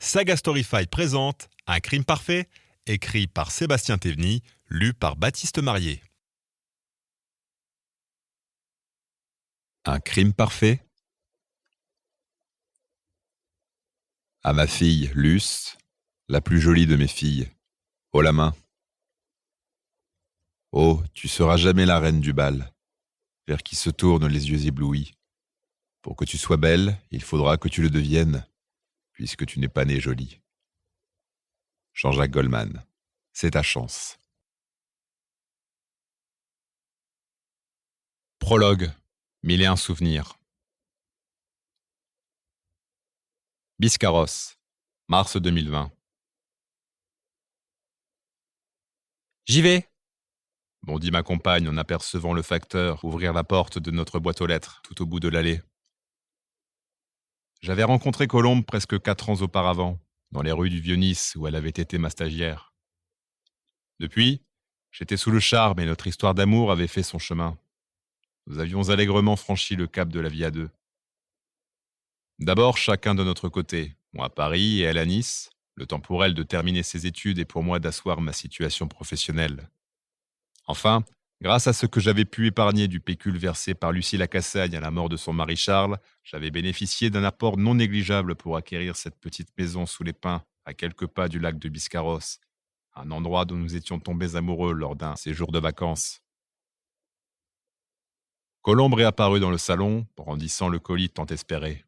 Saga Storyfy présente Un crime parfait, écrit par Sébastien Théveny, lu par Baptiste Marier. Un crime parfait. À ma fille, Luce, la plus jolie de mes filles, haut la main. Oh, tu seras jamais la reine du bal, vers qui se tournent les yeux éblouis. Pour que tu sois belle, il faudra que tu le deviennes, puisque tu n'es pas née jolie. Jean-Jacques Goldman, c'est ta chance. Prologue, 1001 souvenirs. Biscarrosse, mars 2020. J'y vais, bondit ma compagne en apercevant le facteur ouvrir la porte de notre boîte aux lettres tout au bout de l'allée. J'avais rencontré Colombe presque 4 ans auparavant, dans les rues du Vieux-Nice où elle avait été ma stagiaire. Depuis, j'étais sous le charme et notre histoire d'amour avait fait son chemin. Nous avions allègrement franchi le cap de la vie à deux. D'abord chacun de notre côté, moi à Paris et elle à Nice, le temps pour elle de terminer ses études et pour moi d'asseoir ma situation professionnelle. Enfin, grâce à ce que j'avais pu épargner du pécule versé par Lucie Lacassagne à la mort de son mari Charles, j'avais bénéficié d'un apport non négligeable pour acquérir cette petite maison sous les pins, à quelques pas du lac de Biscarrosse, un endroit dont nous étions tombés amoureux lors d'un séjour de vacances. Colombe réapparut dans le salon, brandissant le colis tant espéré.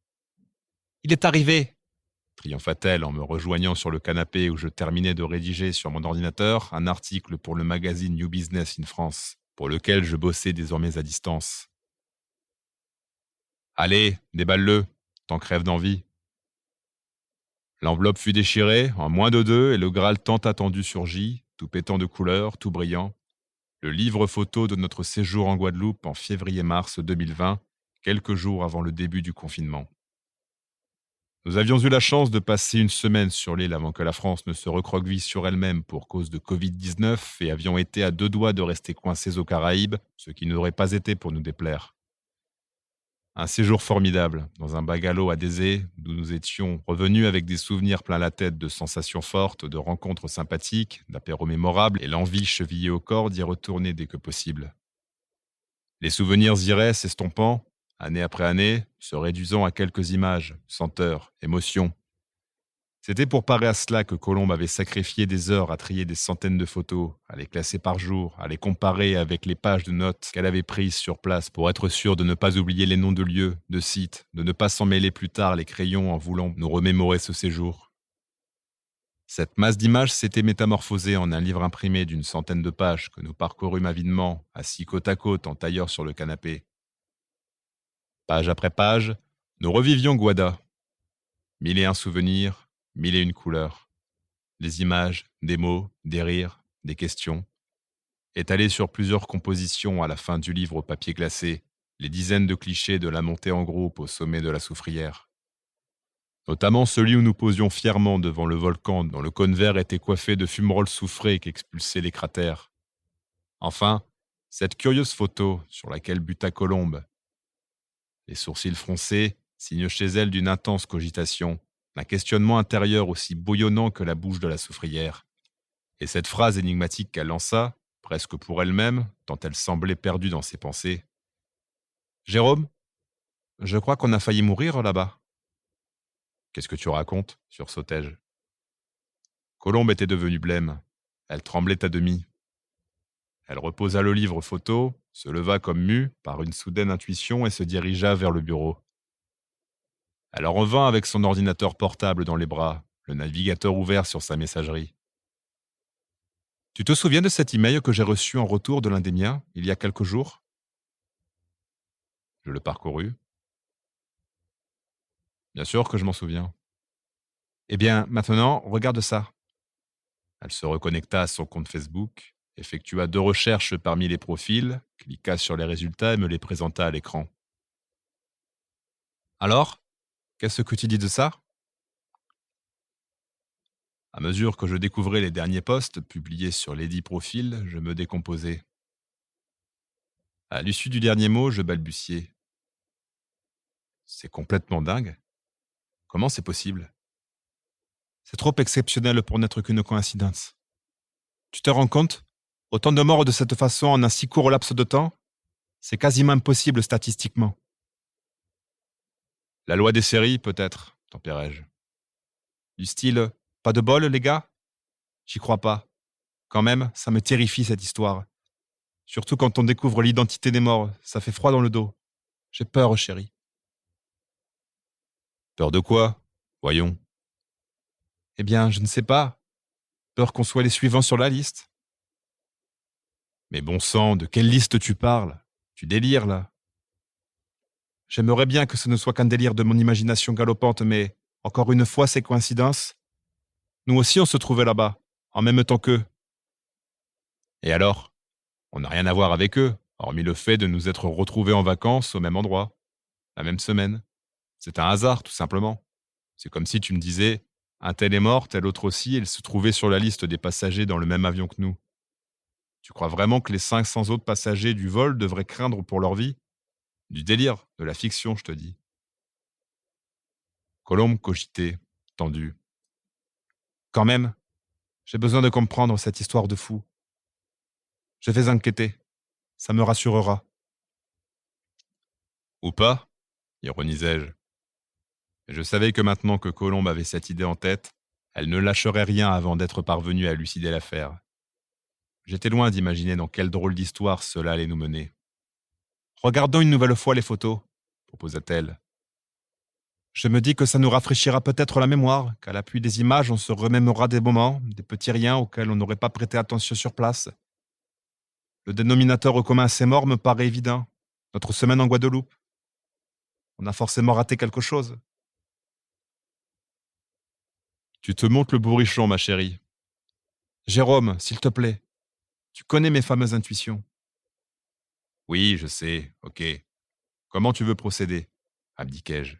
« Il est arrivé !» triompha-t-elle en me rejoignant sur le canapé où je terminais de rédiger sur mon ordinateur un article pour le magazine New Business in France, pour lequel je bossais désormais à distance. « Allez, déballe-le, t'en crèves d'envie. » L'enveloppe fut déchirée, en moins de 2, et le Graal tant attendu surgit, tout pétant de couleurs, tout brillant. Le livre photo de notre séjour en Guadeloupe en février-mars 2020, quelques jours avant le début du confinement. Nous avions eu la chance de passer une semaine sur l'île avant que la France ne se recroqueville sur elle-même pour cause de Covid-19 et avions été à 2 doigts de rester coincés aux Caraïbes, ce qui n'aurait pas été pour nous déplaire. Un séjour formidable, dans un bungalow à Désé, d'où nous étions revenus avec des souvenirs plein la tête de sensations fortes, de rencontres sympathiques, d'apéros mémorables et l'envie chevillée au corps d'y retourner dès que possible. Les souvenirs iraient s'estompant, année après année, se réduisant à quelques images, senteurs, émotions. C'était pour parer à cela que Colombe avait sacrifié des heures à trier des centaines de photos, à les classer par jour, à les comparer avec les pages de notes qu'elle avait prises sur place pour être sûre de ne pas oublier les noms de lieux, de sites, de ne pas s'en mêler plus tard les crayons en voulant nous remémorer ce séjour. Cette masse d'images s'était métamorphosée en un livre imprimé d'une centaine de pages que nous parcourûmes avidement, assis côte à côte en tailleur sur le canapé. Page après page, nous revivions Guada. 1001 souvenirs, 1001 couleurs. Des images, des mots, des rires, des questions. Étalés sur plusieurs compositions à la fin du livre au papier glacé, les dizaines de clichés de la montée en groupe au sommet de la soufrière. Notamment celui où nous posions fièrement devant le volcan dont le cône vert était coiffé de fumerolles soufrées qu'expulsaient les cratères. Enfin, cette curieuse photo sur laquelle buta Colombe. Les sourcils froncés, signe chez elle d'une intense cogitation, un questionnement intérieur aussi bouillonnant que la bouche de la soufrière. Et cette phrase énigmatique qu'elle lança, presque pour elle-même, tant elle semblait perdue dans ses pensées. « Jérôme, je crois qu'on a failli mourir là-bas. » « Qu'est-ce que tu racontes ?» sursautai-je. Colombe était devenue blême. Elle tremblait à demi. Elle reposa le livre photo, se leva comme mue par une soudaine intuition et se dirigea vers le bureau. Elle en revint avec son ordinateur portable dans les bras, le navigateur ouvert sur sa messagerie. « Tu te souviens de cet email que j'ai reçu en retour de l'un des miens, il y a quelques jours ?» Je le parcourus. « Bien sûr que je m'en souviens. »« Eh bien, maintenant, regarde ça. » Elle se reconnecta à son compte Facebook, effectua 2 recherches parmi les profils, cliqua sur les résultats et me les présenta à l'écran. « Alors, qu'est-ce que tu dis de ça ?» À mesure que je découvrais les derniers posts publiés sur lesdits profils, je me décomposais. À l'issue du dernier mot, je balbutiai. « C'est complètement dingue. Comment c'est possible ? C'est trop exceptionnel pour n'être qu'une coïncidence. Tu te rends compte? Autant de morts de cette façon en un si court laps de temps? C'est quasiment impossible statistiquement. La loi des séries, peut-être, tempérai-je. Du style, pas de bol, les gars? J'y crois pas. Quand même, ça me terrifie cette histoire. Surtout quand on découvre l'identité des morts, ça fait froid dans le dos. J'ai peur, chérie. Peur de quoi? Voyons. Eh bien, je ne sais pas. Peur qu'on soit les suivants sur la liste. Mais bon sang, de quelle liste tu parles? Tu délires, là. J'aimerais bien que ce ne soit qu'un délire de mon imagination galopante, mais, encore une fois, c'est coïncidence. Nous aussi, on se trouvait là-bas, en même temps qu'eux. Et alors? On n'a rien à voir avec eux, hormis le fait de nous être retrouvés en vacances au même endroit, la même semaine. C'est un hasard, tout simplement. C'est comme si tu me disais, un tel est mort, tel autre aussi, et il se trouvait sur la liste des passagers dans le même avion que nous. Tu crois vraiment que les 500 autres passagers du vol devraient craindre pour leur vie? Du délire, de la fiction, je te dis. Colombe cogitait, tendu. Quand même, j'ai besoin de comprendre cette histoire de fou. Je vais enquêter. Ça me rassurera. Ou pas, ironisai-je. Je savais que maintenant que Colombe avait cette idée en tête, elle ne lâcherait rien avant d'être parvenue à élucider l'affaire. J'étais loin d'imaginer dans quelle drôle d'histoire cela allait nous mener. Regardons une nouvelle fois les photos, proposa-t-elle. Je me dis que ça nous rafraîchira peut-être la mémoire, qu'à l'appui des images, on se remémorera des moments, des petits riens auxquels on n'aurait pas prêté attention sur place. Le dénominateur commun à ces morts me paraît évident. Notre semaine en Guadeloupe. On a forcément raté quelque chose. Tu te montes le bourrichon, ma chérie. Jérôme, s'il te plaît, tu connais mes fameuses intuitions. Oui, je sais, ok. Comment tu veux procéder? Abdiquai-je.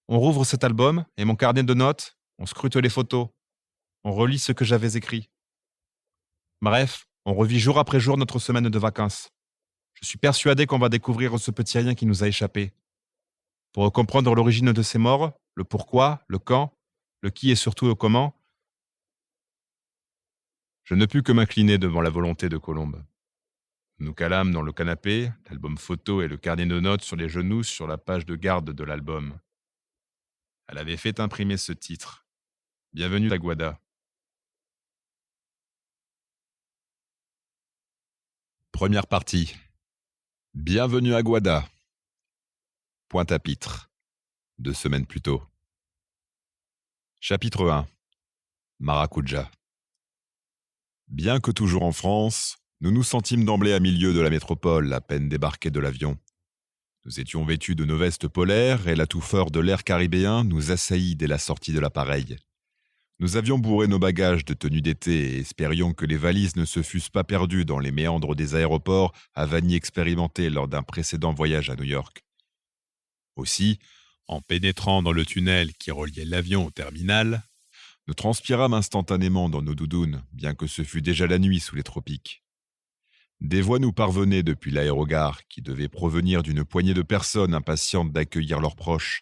On rouvre cet album et mon carnet de notes, on scrute les photos, on relit ce que j'avais écrit. Bref, on revit jour après jour notre semaine de vacances. Je suis persuadé qu'on va découvrir ce petit rien qui nous a échappé. Pour comprendre l'origine de ces morts, le pourquoi, le quand, le qui et surtout le comment, je ne pus que m'incliner devant la volonté de Colombe. Nous calâmes dans le canapé, l'album photo et le carnet de notes sur les genoux sur la page de garde de l'album. Elle avait fait imprimer ce titre. Bienvenue à Guada. Première partie. Bienvenue à Guada. Pointe-à-Pitre. 2 semaines plus tôt. Chapitre 1. Maracuja. Bien que toujours en France, nous nous sentîmes d'emblée à milieu de la métropole, à peine débarqués de l'avion. Nous étions vêtus de nos vestes polaires et la touffeur de l'air caribéen nous assaillit dès la sortie de l'appareil. Nous avions bourré nos bagages de tenue d'été et espérions que les valises ne se fussent pas perdues dans les méandres des aéroports à Vanny expérimentés lors d'un précédent voyage à New York. Aussi, en pénétrant dans le tunnel qui reliait l'avion au terminal, nous transpirâmes instantanément dans nos doudounes, bien que ce fût déjà la nuit sous les tropiques. Des voix nous parvenaient depuis l'aérogare, qui devait provenir d'une poignée de personnes impatientes d'accueillir leurs proches.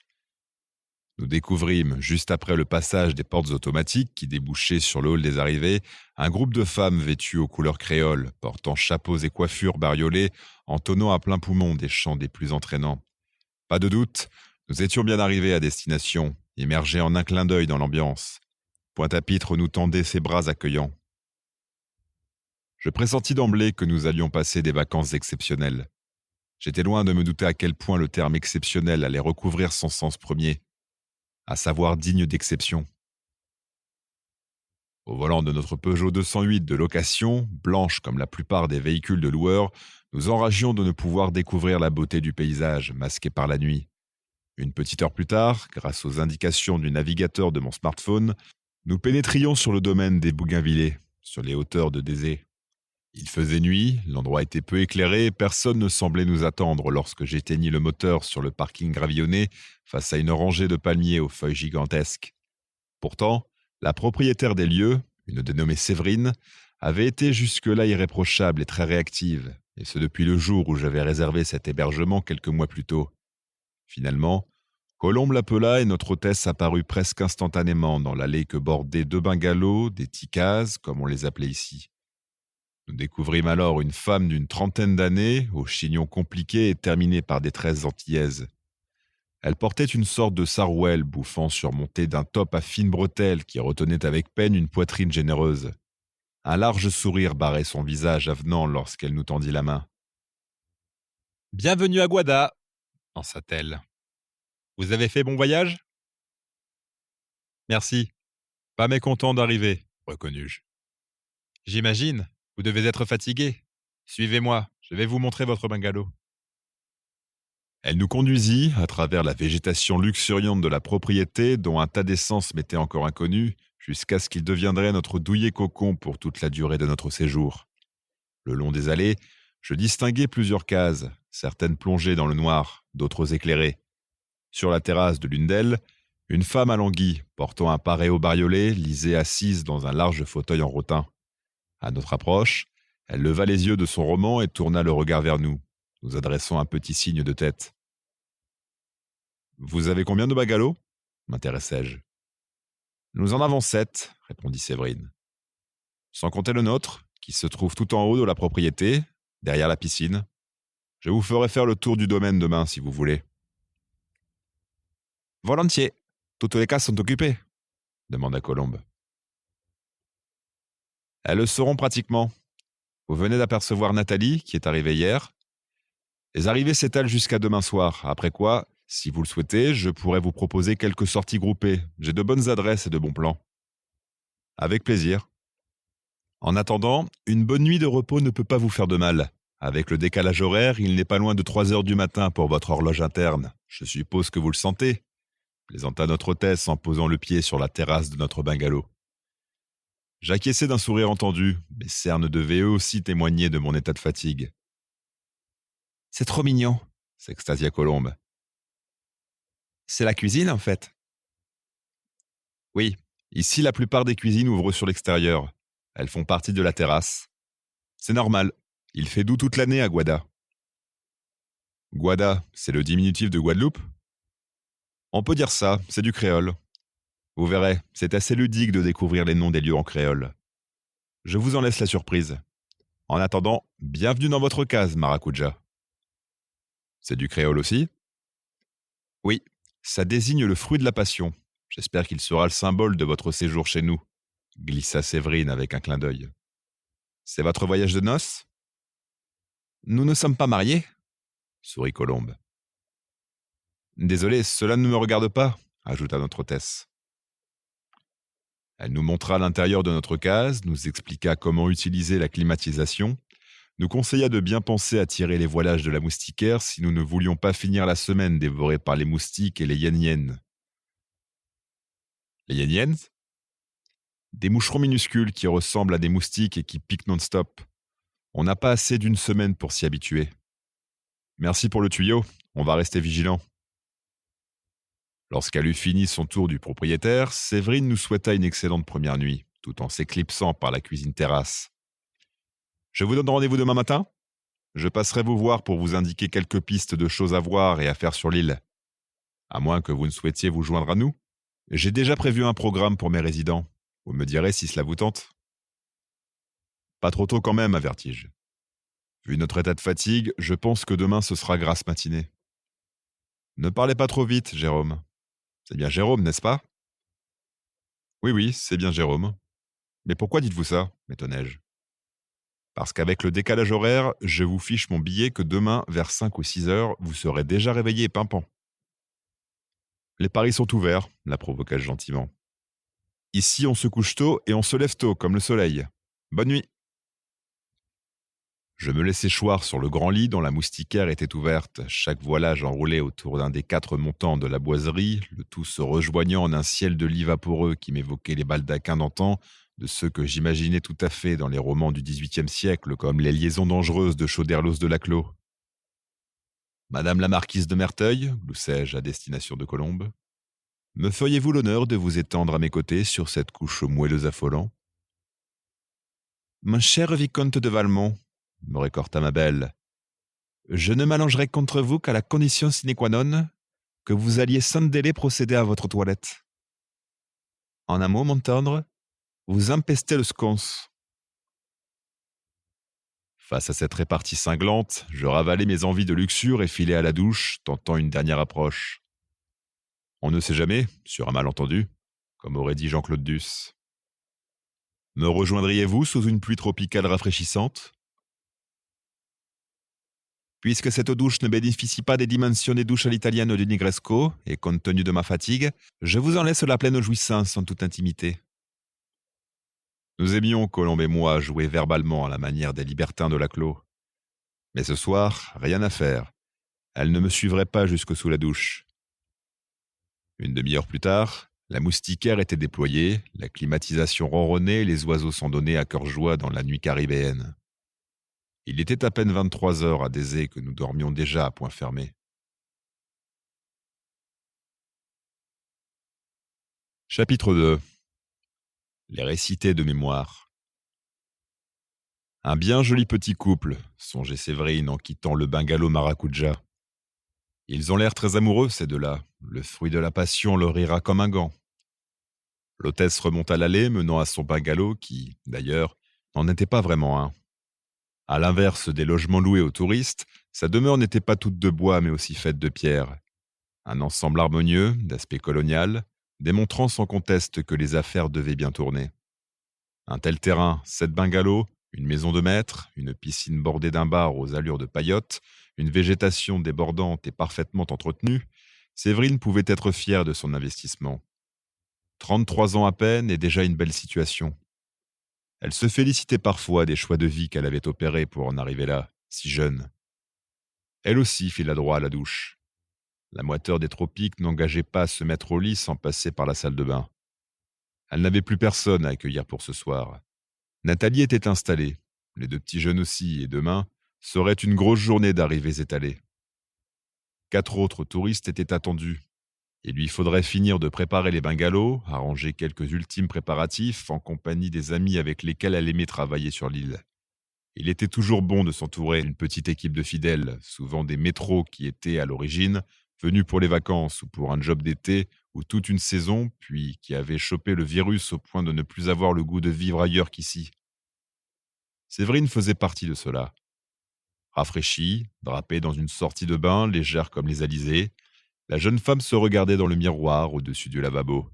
Nous découvrîmes, juste après le passage des portes automatiques qui débouchaient sur le hall des arrivées, un groupe de femmes vêtues aux couleurs créoles, portant chapeaux et coiffures bariolées, entonnant à plein poumon des chants des plus entraînants. Pas de doute, nous étions bien arrivés à destination, immergés en un clin d'œil dans l'ambiance. Pointe-à-Pitre nous tendait ses bras accueillants. Je pressentis d'emblée que nous allions passer des vacances exceptionnelles. J'étais loin de me douter à quel point le terme exceptionnel allait recouvrir son sens premier, à savoir digne d'exception. Au volant de notre Peugeot 208 de location, blanche comme la plupart des véhicules de loueurs, nous enragions de ne pouvoir découvrir la beauté du paysage, masqué par la nuit. Une petite heure plus tard, grâce aux indications du navigateur de mon smartphone, nous pénétrions sur le domaine des Bougainvillets, sur les hauteurs de Désé. Il faisait nuit, l'endroit était peu éclairé et personne ne semblait nous attendre lorsque j'éteignis le moteur sur le parking gravillonné face à une rangée de palmiers aux feuilles gigantesques. Pourtant, la propriétaire des lieux, une dénommée Séverine, avait été jusque-là irréprochable et très réactive, et ce depuis le jour où j'avais réservé cet hébergement quelques mois plus tôt. Finalement, Colombe l'appela et notre hôtesse apparut presque instantanément dans l'allée que bordaient 2 bungalows, des tikaz, comme on les appelait ici. Nous découvrîmes alors une femme d'une trentaine d'années, aux chignons compliqués et terminés par des tresses antillaises. Elle portait une sorte de sarouel bouffant surmonté d'un top à fines bretelles qui retenait avec peine une poitrine généreuse. Un large sourire barrait son visage avenant lorsqu'elle nous tendit la main. « Bienvenue à Guada !» pensa-t-elle. « Vous avez fait bon voyage ?»« Merci. Pas mécontent d'arriver, reconnus-je. »« J'imagine, vous devez être fatigué. Suivez-moi, je vais vous montrer votre bungalow. » Elle nous conduisit à travers la végétation luxuriante de la propriété dont un tas d'essence m'était encore inconnu, jusqu'à ce qu'il deviendrait notre douillet cocon pour toute la durée de notre séjour. Le long des allées, je distinguai plusieurs cases, certaines plongées dans le noir, d'autres éclairées. Sur la terrasse de l'une d'elles, une femme alanguie, portant un paréo bariolé, lisait assise dans un large fauteuil en rotin. À notre approche, elle leva les yeux de son roman et tourna le regard vers nous, nous adressant un petit signe de tête. « Vous avez combien de bungalows ?» m'intéressai-je. « Nous en avons 7, répondit Séverine. Sans compter le nôtre, qui se trouve tout en haut de la propriété, derrière la piscine. Je vous ferai faire le tour du domaine demain, si vous voulez. »« Volontiers. Toutes les cases sont occupées ?» demanda Colombe. « Elles le seront pratiquement. Vous venez d'apercevoir Nathalie, qui est arrivée hier. Les arrivées s'étalent jusqu'à demain soir, après quoi, si vous le souhaitez, je pourrais vous proposer quelques sorties groupées. J'ai de bonnes adresses et de bons plans. » « Avec plaisir. En attendant, une bonne nuit de repos ne peut pas vous faire de mal. Avec le décalage horaire, il n'est pas loin de 3 heures du matin pour votre horloge interne. Je suppose que vous le sentez, » plaisanta notre hôtesse en posant le pied sur la terrasse de notre bungalow. J'acquiesçai d'un sourire entendu, mes cernes devaient eux aussi témoigner de mon état de fatigue. « C'est trop mignon, » s'extasia Colombe. « C'est la cuisine, en fait. » « Oui, ici la plupart des cuisines ouvrent sur l'extérieur. Elles font partie de la terrasse. C'est normal, il fait doux toute l'année à Guada. » « Guada, c'est le diminutif de Guadeloupe ?»« On peut dire ça, c'est du créole. Vous verrez, c'est assez ludique de découvrir les noms des lieux en créole. Je vous en laisse la surprise. En attendant, bienvenue dans votre case, Maracuja. » « C'est du créole aussi ?»« Oui, ça désigne le fruit de la passion. J'espère qu'il sera le symbole de votre séjour chez nous, » glissa Séverine avec un clin d'œil. « C'est votre voyage de noces ?»« Nous ne sommes pas mariés, » sourit Colombe. « Désolé, cela ne me regarde pas, » ajouta notre hôtesse. Elle nous montra l'intérieur de notre case, nous expliqua comment utiliser la climatisation, nous conseilla de bien penser à tirer les voilages de la moustiquaire si nous ne voulions pas finir la semaine dévorés par les moustiques et les yen-yen. Les yen-yens ? Des moucherons minuscules qui ressemblent à des moustiques et qui piquent non-stop. On n'a pas assez d'une semaine pour s'y habituer. Merci pour le tuyau, on va rester vigilants. Lorsqu'elle eut fini son tour du propriétaire, Séverine nous souhaita une excellente première nuit, tout en s'éclipsant par la cuisine terrasse. Je vous donne rendez-vous demain matin ? Je passerai vous voir pour vous indiquer quelques pistes de choses à voir et à faire sur l'île. À moins que vous ne souhaitiez vous joindre à nous. J'ai déjà prévu un programme pour mes résidents. Vous me direz si cela vous tente. Pas trop tôt quand même, avertis-je. Vu notre état de fatigue, je pense que demain ce sera grasse matinée. Ne parlez pas trop vite, Jérôme. C'est bien Jérôme, n'est-ce pas ? Oui, c'est bien Jérôme. Mais pourquoi dites-vous ça, m'étonnai-je. Parce qu'avec le décalage horaire, je vous fiche mon billet que demain, vers 5 ou 6 heures, vous serez déjà réveillé et pimpant. Les paris sont ouverts, la provoqua-je gentiment. Ici, on se couche tôt et on se lève tôt, comme le soleil. Bonne nuit. Je me laissai choir sur le grand lit dont la moustiquaire était ouverte, chaque voilage enroulé autour d'un des 4 montants de la boiserie, le tout se rejoignant en un ciel de lit vaporeux qui m'évoquait les baldaquins d'antan, de ceux que j'imaginais tout à fait dans les romans du XVIIIe siècle, comme les liaisons dangereuses de Chauderlos de Laclos. « Madame la marquise de Merteuil, gloussai-je à destination de Colombe, me feriez-vous l'honneur de vous étendre à mes côtés sur cette couche moelleuse affolant ?»« Mon cher vicomte de Valmont, me rétorqua ma belle, je ne m'allongerai contre vous qu'à la condition sine qua non que vous alliez sans délai procéder à votre toilette. En un mot, mon tendre, vous empestez le sconce. Face à cette répartie cinglante, je ravalai mes envies de luxure et filai à la douche, tentant une dernière approche. On ne sait jamais, sur un malentendu, comme aurait dit Jean-Claude Duss. Me rejoindriez-vous sous une pluie tropicale rafraîchissante? Puisque cette douche ne bénéficie pas des dimensions des douches à l'italienne du Nigresco, et compte tenu de ma fatigue, je vous en laisse la pleine jouissance en toute intimité. Nous aimions, Colombe et moi, jouer verbalement à la manière des libertins de la clos. Mais ce soir, rien à faire. Elle ne me suivrait pas jusque sous la douche. Une demi-heure plus tard, la moustiquaire était déployée, la climatisation ronronnait et les oiseaux s'en donnaient à cœur joie dans la nuit caribéenne. Il était à peine 23 heures à Désé que nous dormions déjà à point fermé. Chapitre 2. Les récités de mémoire. Un bien joli petit couple, songeait Séverine en quittant le bungalow Maracuja. Ils ont l'air très amoureux, ces deux-là. Le fruit de la passion leur ira comme un gant. L'hôtesse remonta l'allée menant à son bungalow qui, d'ailleurs, n'en était pas vraiment un. À l'inverse des logements loués aux touristes, sa demeure n'était pas toute de bois mais aussi faite de pierre. Un ensemble harmonieux, d'aspect colonial, démontrant sans conteste que les affaires devaient bien tourner. Un tel terrain, 7 bungalows, une maison de maître, une piscine bordée d'un bar aux allures de paillotes, une végétation débordante et parfaitement entretenue, Séverine pouvait être fière de son investissement. 33 ans à peine et déjà une belle situation. Elle se félicitait parfois des choix de vie qu'elle avait opérés pour en arriver là, si jeune. Elle aussi fit la droit à la douche. La moiteur des tropiques n'engageait pas à se mettre au lit sans passer par la salle de bain. Elle n'avait plus personne à accueillir pour ce soir. Nathalie était installée, les 2 petits jeunes aussi, et demain serait une grosse journée d'arrivées étalées. 4 autres touristes étaient attendus. Il lui faudrait finir de préparer les bungalows, arranger quelques ultimes préparatifs en compagnie des amis avec lesquels elle aimait travailler sur l'île. Il était toujours bon de s'entourer d'une petite équipe de fidèles, souvent des métros qui étaient, à l'origine, venus pour les vacances ou pour un job d'été ou toute une saison, puis qui avaient chopé le virus au point de ne plus avoir le goût de vivre ailleurs qu'ici. Séverine faisait partie de cela. Rafraîchie, drapée dans une sortie de bain légère comme les alizés, la jeune femme se regardait dans le miroir au-dessus du lavabo.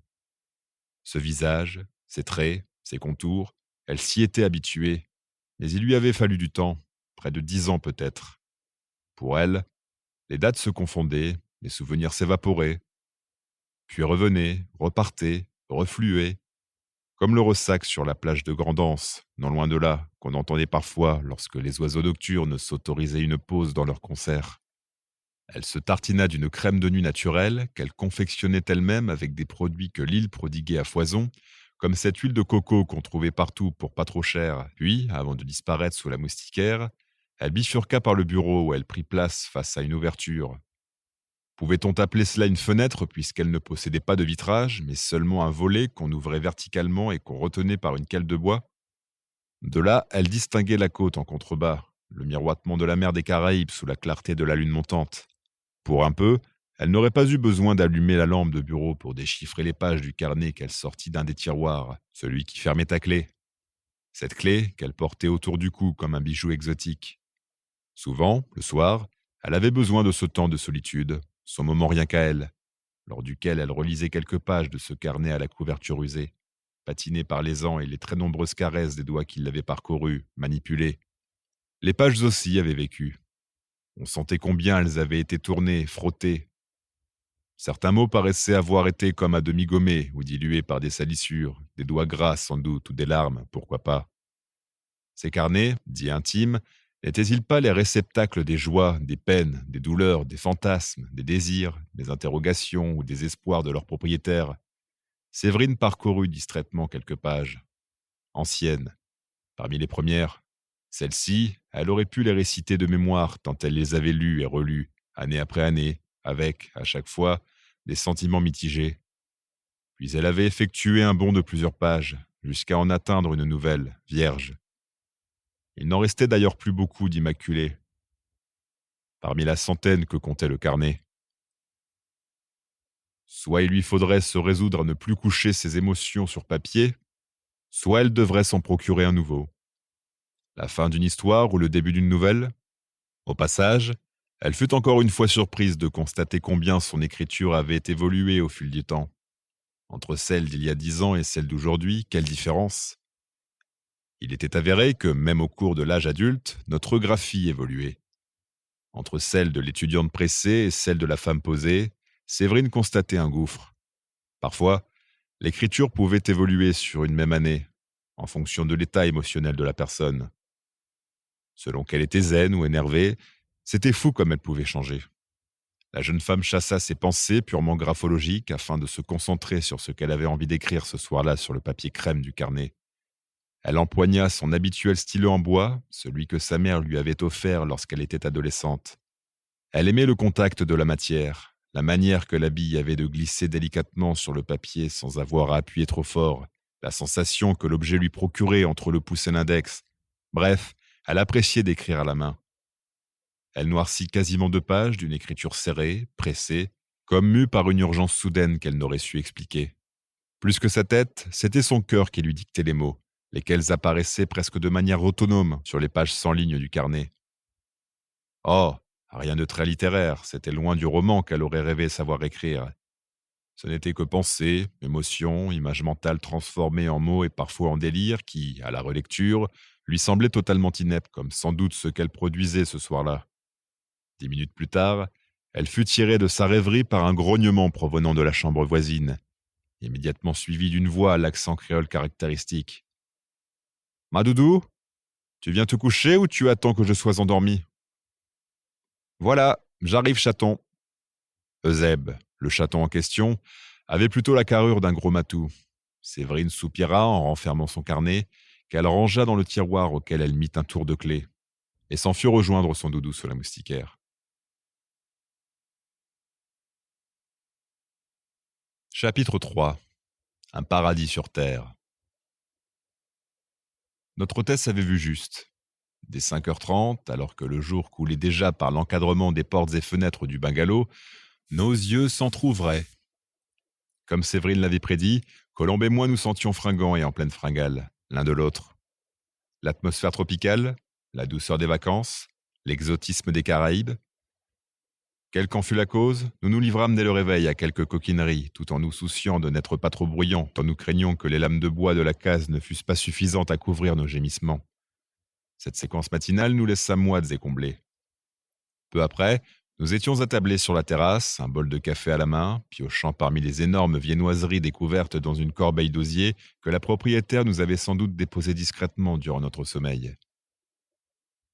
Ce visage, ses traits, ses contours, elle s'y était habituée, mais il lui avait fallu du temps, près de 10 ans peut-être. Pour elle, les dates se confondaient, les souvenirs s'évaporaient, puis revenaient, repartaient, refluaient, comme le ressac sur la plage de Grand'Anse, non loin de là, qu'on entendait parfois lorsque les oiseaux nocturnes s'autorisaient une pause dans leurs concerts. Elle se tartina d'une crème de nuit naturelle qu'elle confectionnait elle-même avec des produits que l'île prodiguait à foison, comme cette huile de coco qu'on trouvait partout pour pas trop cher. Puis, avant de disparaître sous la moustiquaire, elle bifurqua par le bureau où elle prit place face à une ouverture. Pouvait-on appeler cela une fenêtre puisqu'elle ne possédait pas de vitrage, mais seulement un volet qu'on ouvrait verticalement et qu'on retenait par une cale de bois? De là, elle distinguait la côte en contrebas, le miroitement de la mer des Caraïbes sous la clarté de la lune montante. Pour un peu, elle n'aurait pas eu besoin d'allumer la lampe de bureau pour déchiffrer les pages du carnet qu'elle sortit d'un des tiroirs, celui qui fermait à clé. Cette clé qu'elle portait autour du cou comme un bijou exotique. Souvent, le soir, elle avait besoin de ce temps de solitude, son moment rien qu'à elle, lors duquel elle relisait quelques pages de ce carnet à la couverture usée, patiné par les ans et les très nombreuses caresses des doigts qui l'avaient parcouru, manipulé. Les pages aussi avaient vécu. On sentait combien elles avaient été tournées, frottées. Certains mots paraissaient avoir été comme à demi gommés ou dilués par des salissures, des doigts gras sans doute ou des larmes, pourquoi pas. Ces carnets, dits intimes, n'étaient-ils pas les réceptacles des joies, des peines, des douleurs, des fantasmes, des désirs, des interrogations ou des espoirs de leurs propriétaires? Séverine parcourut distraitement quelques pages. Anciennes. Parmi les premières, celles-ci, elle aurait pu les réciter de mémoire tant elle les avait lues et relues, année après année, avec, à chaque fois, des sentiments mitigés. Puis elle avait effectué un bond de plusieurs pages, jusqu'à en atteindre une nouvelle, vierge. Il n'en restait d'ailleurs plus beaucoup d'immaculés, parmi la centaine que comptait le carnet. Soit il lui faudrait se résoudre à ne plus coucher ses émotions sur papier, soit elle devrait s'en procurer un nouveau. La fin d'une histoire ou le début d'une nouvelle? Au passage, elle fut encore une fois surprise de constater combien son écriture avait évolué au fil du temps. Entre celle d'il y a 10 ans et celle d'aujourd'hui, quelle différence? Il était avéré que, même au cours de l'âge adulte, notre graphie évoluait. Entre celle de l'étudiante pressée et celle de la femme posée, Séverine constatait un gouffre. Parfois, l'écriture pouvait évoluer sur une même année, en fonction de l'état émotionnel de la personne. Selon qu'elle était zen ou énervée, c'était fou comme elle pouvait changer. La jeune femme chassa ses pensées purement graphologiques afin de se concentrer sur ce qu'elle avait envie d'écrire ce soir-là sur le papier crème du carnet. Elle empoigna son habituel stylo en bois, celui que sa mère lui avait offert lorsqu'elle était adolescente. Elle aimait le contact de la matière, la manière que la bille avait de glisser délicatement sur le papier sans avoir à appuyer trop fort, la sensation que l'objet lui procurait entre le pouce et l'index. Bref, elle appréciait d'écrire à la main. Elle noircit quasiment 2 pages d'une écriture serrée, pressée, comme mue par une urgence soudaine qu'elle n'aurait su expliquer. Plus que sa tête, c'était son cœur qui lui dictait les mots, lesquels apparaissaient presque de manière autonome sur les pages sans ligne du carnet. Oh, rien de très littéraire, c'était loin du roman qu'elle aurait rêvé savoir écrire. Ce n'était que pensées, émotions, images mentales transformées en mots et parfois en délire qui, à la relecture, lui semblaient totalement ineptes, comme sans doute ce qu'elle produisait ce soir-là. 10 minutes plus tard, elle fut tirée de sa rêverie par un grognement provenant de la chambre voisine, immédiatement suivi d'une voix à l'accent créole caractéristique. « Ma doudou, tu viens te coucher ou tu attends que je sois endormi ?»« Voilà, j'arrive, chaton. » Eusèbe, le chaton en question, avait plutôt la carrure d'un gros matou. Séverine soupira en renfermant son carnet, qu'elle rangea dans le tiroir auquel elle mit un tour de clé, et s'en fut rejoindre son doudou sous la moustiquaire. Chapitre 3. Un paradis sur terre. Notre hôtesse avait vu juste. Dès 5h30, alors que le jour coulait déjà par l'encadrement des portes et fenêtres du bungalow, nos yeux s'entr'ouvraient. Comme Séverine l'avait prédit, Colombe et moi nous sentions fringants et en pleine fringale, l'un de l'autre. L'atmosphère tropicale, la douceur des vacances, l'exotisme des Caraïbes. Quelle qu'en fut la cause, nous nous livrâmes dès le réveil à quelques coquineries, tout en nous souciant de n'être pas trop bruyants, tant nous craignions que les lames de bois de la case ne fussent pas suffisantes à couvrir nos gémissements. Cette séquence matinale nous laissa moites et comblés. Peu après, nous étions attablés sur la terrasse, un bol de café à la main, piochant parmi les énormes viennoiseries découvertes dans une corbeille d'osier que la propriétaire nous avait sans doute déposées discrètement durant notre sommeil.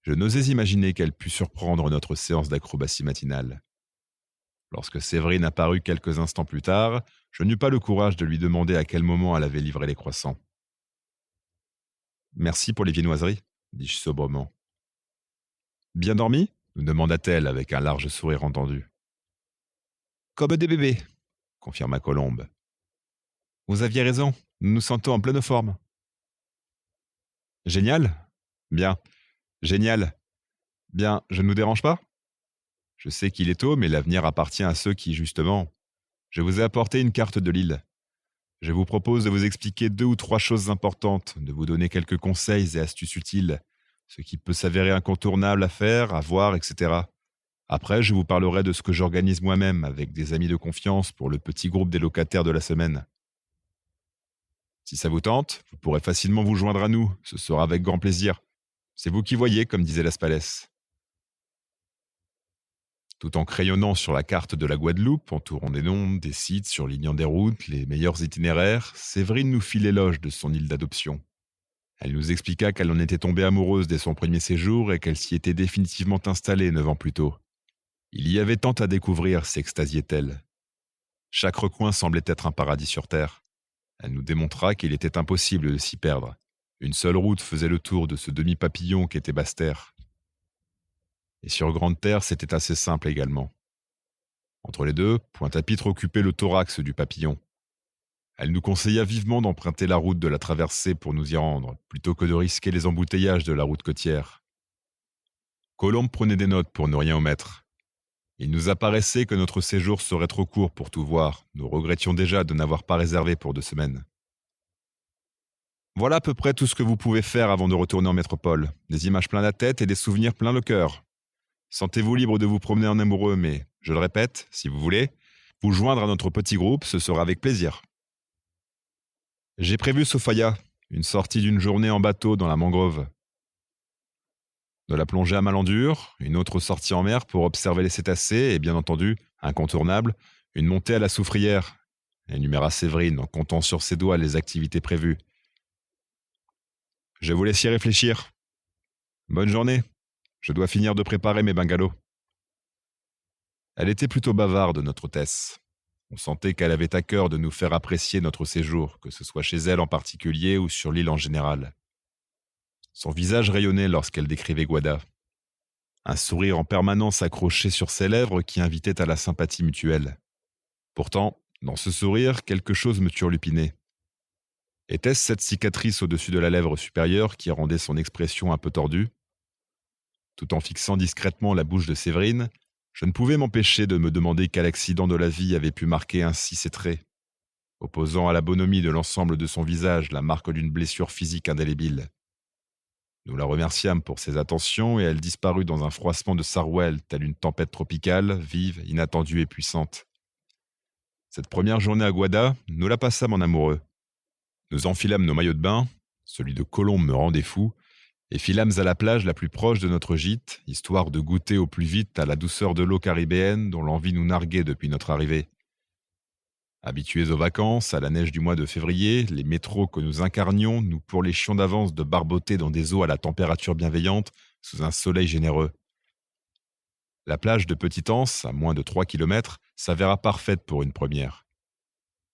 Je n'osais imaginer qu'elle pût surprendre notre séance d'acrobatie matinale. Lorsque Séverine apparut quelques instants plus tard, je n'eus pas le courage de lui demander à quel moment elle avait livré les croissants. « Merci pour les viennoiseries, » dis-je sobrement. « Bien dormi ?» nous demanda-t-elle avec un large sourire entendu. « Comme des bébés, » confirma Colombe. « Vous aviez raison, nous nous sentons en pleine forme. »« Génial ? Bien. Génial. Bien, je ne vous dérange pas ? Je sais qu'il est tôt, mais l'avenir appartient à ceux qui, justement... Je vous ai apporté une carte de l'île. Je vous propose de vous expliquer 2 ou 3 choses importantes, de vous donner quelques conseils et astuces utiles, ce qui peut s'avérer incontournable à faire, à voir, etc. Après, je vous parlerai de ce que j'organise moi-même avec des amis de confiance pour le petit groupe des locataires de la semaine. Si ça vous tente, vous pourrez facilement vous joindre à nous, ce sera avec grand plaisir. C'est vous qui voyez, comme disait Laspalès. Tout en crayonnant sur la carte de la Guadeloupe, entourant des noms, des sites, surlignant des routes, les meilleurs itinéraires, Séverine nous fit l'éloge de son île d'adoption. Elle nous expliqua qu'elle en était tombée amoureuse dès son premier séjour et qu'elle s'y était définitivement installée 9 ans plus tôt. Il y avait tant à découvrir, s'extasiait-elle. Chaque recoin semblait être un paradis sur terre. Elle nous démontra qu'il était impossible de s'y perdre. Une seule route faisait le tour de ce demi-papillon qu'était Basse-Terre. Et sur Grande Terre, c'était assez simple également. Entre les deux, Pointe-à-Pitre occupait le thorax du papillon. Elle nous conseilla vivement d'emprunter la route de la traversée pour nous y rendre, plutôt que de risquer les embouteillages de la route côtière. Colombe prenait des notes pour ne rien omettre. Il nous apparaissait que notre séjour serait trop court pour tout voir. Nous regrettions déjà de n'avoir pas réservé pour 2 semaines. Voilà à peu près tout ce que vous pouvez faire avant de retourner en métropole. Des images plein la tête et des souvenirs plein le cœur. Sentez-vous libre de vous promener en amoureux, mais, je le répète, si vous voulez, vous joindre à notre petit groupe, ce sera avec plaisir. J'ai prévu Sofaya, une sortie d'une journée en bateau dans la mangrove. De la plongée à Malandure, une autre sortie en mer pour observer les cétacés et bien entendu, incontournable, une montée à la Soufrière, énuméra Séverine en comptant sur ses doigts les activités prévues. Je vous laisse y réfléchir. Bonne journée. Je dois finir de préparer mes bungalows. Elle était plutôt bavarde, notre hôtesse. On sentait qu'elle avait à cœur de nous faire apprécier notre séjour, que ce soit chez elle en particulier ou sur l'île en général. Son visage rayonnait lorsqu'elle décrivait Guada. Un sourire en permanence accroché sur ses lèvres qui invitait à la sympathie mutuelle. Pourtant, dans ce sourire, quelque chose me turlupinait. Était-ce cette cicatrice au-dessus de la lèvre supérieure qui rendait son expression un peu tordue ? Tout en fixant discrètement la bouche de Séverine, je ne pouvais m'empêcher de me demander quel accident de la vie avait pu marquer ainsi ses traits, opposant à la bonhomie de l'ensemble de son visage la marque d'une blessure physique indélébile. Nous la remerciâmes pour ses attentions et elle disparut dans un froissement de sarouel, telle une tempête tropicale, vive, inattendue et puissante. Cette première journée à Guada, nous la passâmes en amoureux. Nous enfilâmes nos maillots de bain, celui de Colombe me rendait fou, et filâmes à la plage la plus proche de notre gîte, histoire de goûter au plus vite à la douceur de l'eau caribéenne dont l'envie nous narguait depuis notre arrivée. Habitués aux vacances, à la neige du mois de février, les métros que nous incarnions nous pourléchions d'avance de barboter dans des eaux à la température bienveillante, sous un soleil généreux. La plage de Petit-Anse, à moins de 3 kilomètres, s'avéra parfaite pour une première.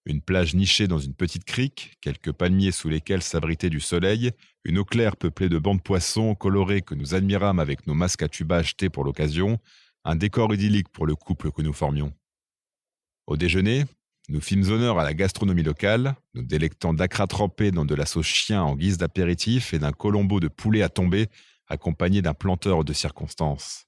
Une plage nichée dans une petite crique, quelques palmiers sous lesquels s'abritait du soleil, une eau claire peuplée de bancs de poissons colorés que nous admirâmes avec nos masques à tuba achetés pour l'occasion, un décor idyllique pour le couple que nous formions. Au déjeuner, nous fîmes honneur à la gastronomie locale, nous délectant d'acras trempés dans de la sauce chien en guise d'apéritif et d'un colombo de poulet à tomber accompagné d'un planteur de circonstance.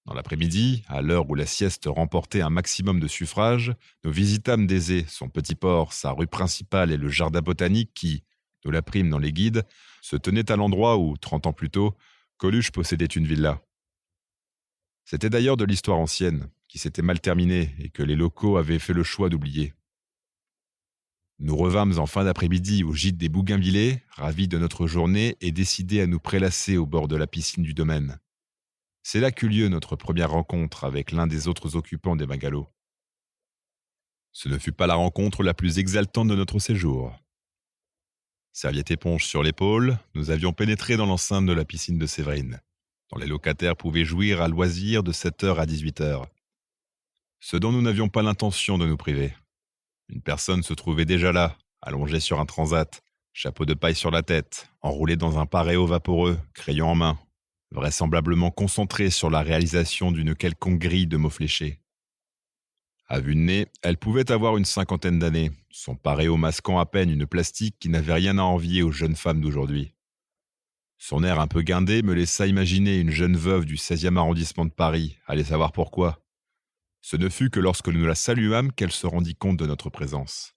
Dans l'après-midi, à l'heure où la sieste remportait un maximum de suffrages, nous visitâmes Désé, son petit port, sa rue principale et le jardin botanique qui, nous l'apprîmes dans les guides, se tenait à l'endroit où, 30 ans plus tôt, Coluche possédait une villa. C'était d'ailleurs de l'histoire ancienne, qui s'était mal terminée et que les locaux avaient fait le choix d'oublier. Nous revînmes en fin d'après-midi au gîte des Bougainvillés, ravis de notre journée et décidés à nous prélasser au bord de la piscine du domaine. C'est là qu'eut lieu notre première rencontre avec l'un des autres occupants des bungalows. Ce ne fut pas la rencontre la plus exaltante de notre séjour. Serviette éponge sur l'épaule, nous avions pénétré dans l'enceinte de la piscine de Séverine, dont les locataires pouvaient jouir à loisir de 7h à 18h. Ce dont nous n'avions pas l'intention de nous priver. Une personne se trouvait déjà là, allongée sur un transat, chapeau de paille sur la tête, enroulée dans un paréo vaporeux, crayon en main, vraisemblablement concentrée sur la réalisation d'une quelconque grille de mots fléchés. À vue de nez, elle pouvait avoir une 50aine d'années, son paréo masquant à peine une plastique qui n'avait rien à envier aux jeunes femmes d'aujourd'hui. Son air un peu guindé me laissa imaginer une jeune veuve du 16e arrondissement de Paris, allez savoir pourquoi. Ce ne fut que lorsque nous la saluâmes qu'elle se rendit compte de notre présence.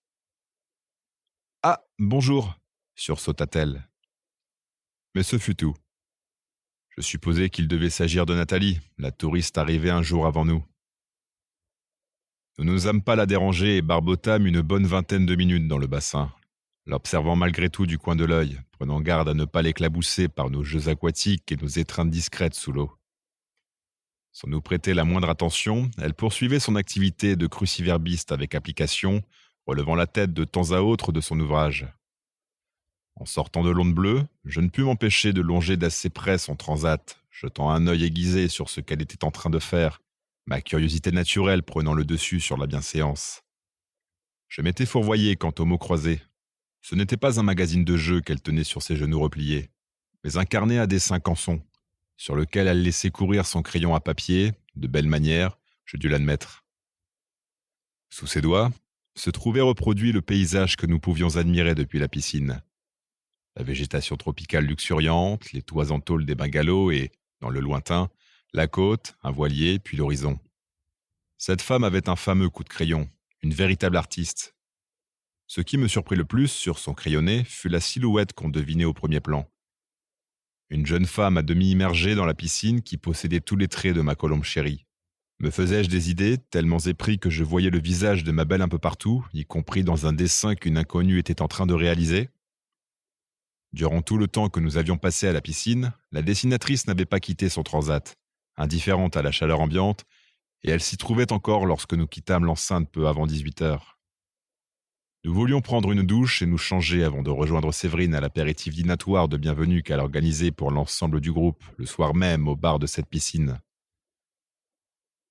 « Ah, bonjour !» sursauta-t-elle. Mais ce fut tout. Je supposais qu'il devait s'agir de Nathalie, la touriste arrivée un jour avant nous. Nous n'osâmes pas la déranger et barbotâmes une bonne vingtaine de minutes dans le bassin, l'observant malgré tout du coin de l'œil, prenant garde à ne pas l'éclabousser par nos jeux aquatiques et nos étreintes discrètes sous l'eau. Sans nous prêter la moindre attention, elle poursuivait son activité de cruciverbiste avec application, relevant la tête de temps à autre de son ouvrage. En sortant de l'onde bleue, je ne pus m'empêcher de longer d'assez près son transat, jetant un œil aiguisé sur ce qu'elle était en train de faire, ma curiosité naturelle prenant le dessus sur la bienséance. Je m'étais fourvoyé quant aux mots croisés. Ce n'était pas un magazine de jeux qu'elle tenait sur ses genoux repliés, mais un carnet à dessin canson, sur lequel elle laissait courir son crayon à papier, de belle manière, je dus l'admettre. Sous ses doigts, se trouvait reproduit le paysage que nous pouvions admirer depuis la piscine. La végétation tropicale luxuriante, les toits en tôle des bungalows et, dans le lointain, La côte, un voilier, puis l'horizon. Cette femme avait un fameux coup de crayon, une véritable artiste. Ce qui me surprit le plus sur son crayonné fut la silhouette qu'on devinait au premier plan. Une jeune femme à demi immergée dans la piscine qui possédait tous les traits de ma colombe chérie. Me faisais-je des idées, tellement épris que je voyais le visage de ma belle un peu partout, y compris dans un dessin qu'une inconnue était en train de réaliser? Durant tout le temps que nous avions passé à la piscine, la dessinatrice n'avait pas quitté son transat, indifférente à la chaleur ambiante, et elle s'y trouvait encore lorsque nous quittâmes l'enceinte peu avant 18 heures. Nous voulions prendre une douche et nous changer avant de rejoindre Séverine à l'apéritif dînatoire de bienvenue qu'elle organisait pour l'ensemble du groupe, le soir même au bar de cette piscine.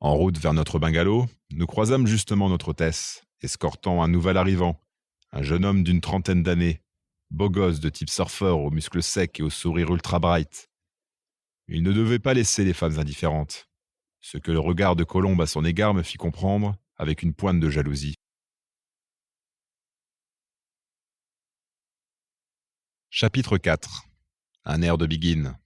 En route vers notre bungalow, nous croisâmes justement notre hôtesse, escortant un nouvel arrivant, un jeune homme d'une trentaine d'années, beau gosse de type surfeur aux muscles secs et au sourire ultra bright. Il ne devait pas laisser les femmes indifférentes, ce que le regard de Colombe à son égard me fit comprendre avec une pointe de jalousie. Chapitre 4. Un air de Begin.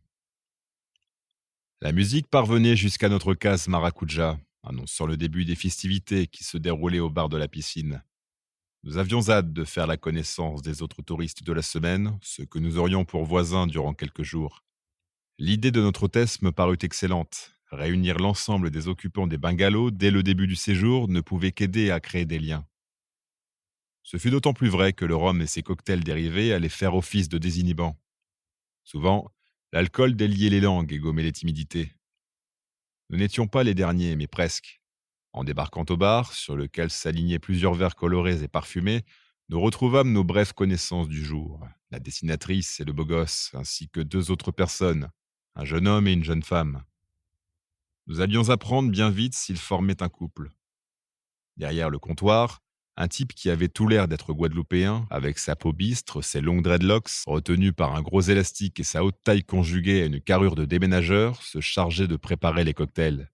La musique parvenait jusqu'à notre case Maracuja, annonçant le début des festivités qui se déroulaient au bar de la piscine. Nous avions hâte de faire la connaissance des autres touristes de la semaine, ceux que nous aurions pour voisins durant quelques jours. L'idée de notre hôtesse me parut excellente. Réunir l'ensemble des occupants des bungalows dès le début du séjour ne pouvait qu'aider à créer des liens. Ce fut d'autant plus vrai que le rhum et ses cocktails dérivés allaient faire office de désinhibants. Souvent, l'alcool déliait les langues et gommait les timidités. Nous n'étions pas les derniers, mais presque. En débarquant au bar, sur lequel s'alignaient plusieurs verres colorés et parfumés, nous retrouvâmes nos brèves connaissances du jour, la dessinatrice et le beau gosse, ainsi que deux autres personnes, un jeune homme et une jeune femme. Nous allions apprendre bien vite s'ils formaient un couple. Derrière le comptoir, un type qui avait tout l'air d'être guadeloupéen, avec sa peau bistre, ses longues dreadlocks, retenues par un gros élastique et sa haute taille conjuguée à une carrure de déménageur, se chargeait de préparer les cocktails.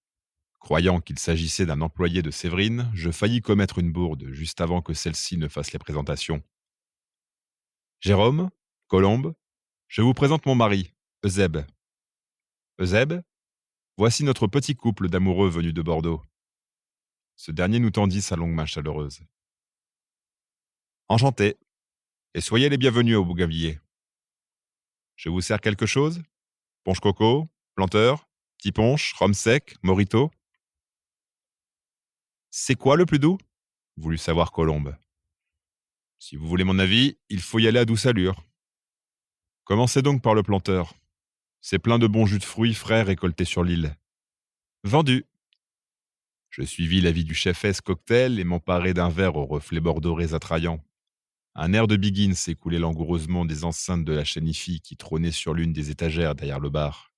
Croyant qu'il s'agissait d'un employé de Séverine, je faillis commettre une bourde juste avant que celle-ci ne fasse les présentations. Jérôme, Colombe, je vous présente mon mari, Euseb. Euseb, voici notre petit couple d'amoureux venus de Bordeaux. Ce dernier nous tendit sa longue main chaleureuse. Enchanté, et soyez les bienvenus au Bougainvilliers. Je vous sers quelque chose? Punch coco, planteur, petit punch, rhum sec, morito? C'est quoi le plus doux? Voulut savoir Colombe. Si vous voulez mon avis, il faut y aller à douce allure. Commencez donc par le planteur. C'est plein de bons jus de fruits frais récoltés sur l'île. Vendu. Je suivis l'avis du chef S cocktail et m'emparai d'un verre aux reflets bordeaux attrayants. Un air de Begin s'écoulait langoureusement des enceintes de la Chanifi qui trônait sur l'une des étagères derrière le bar.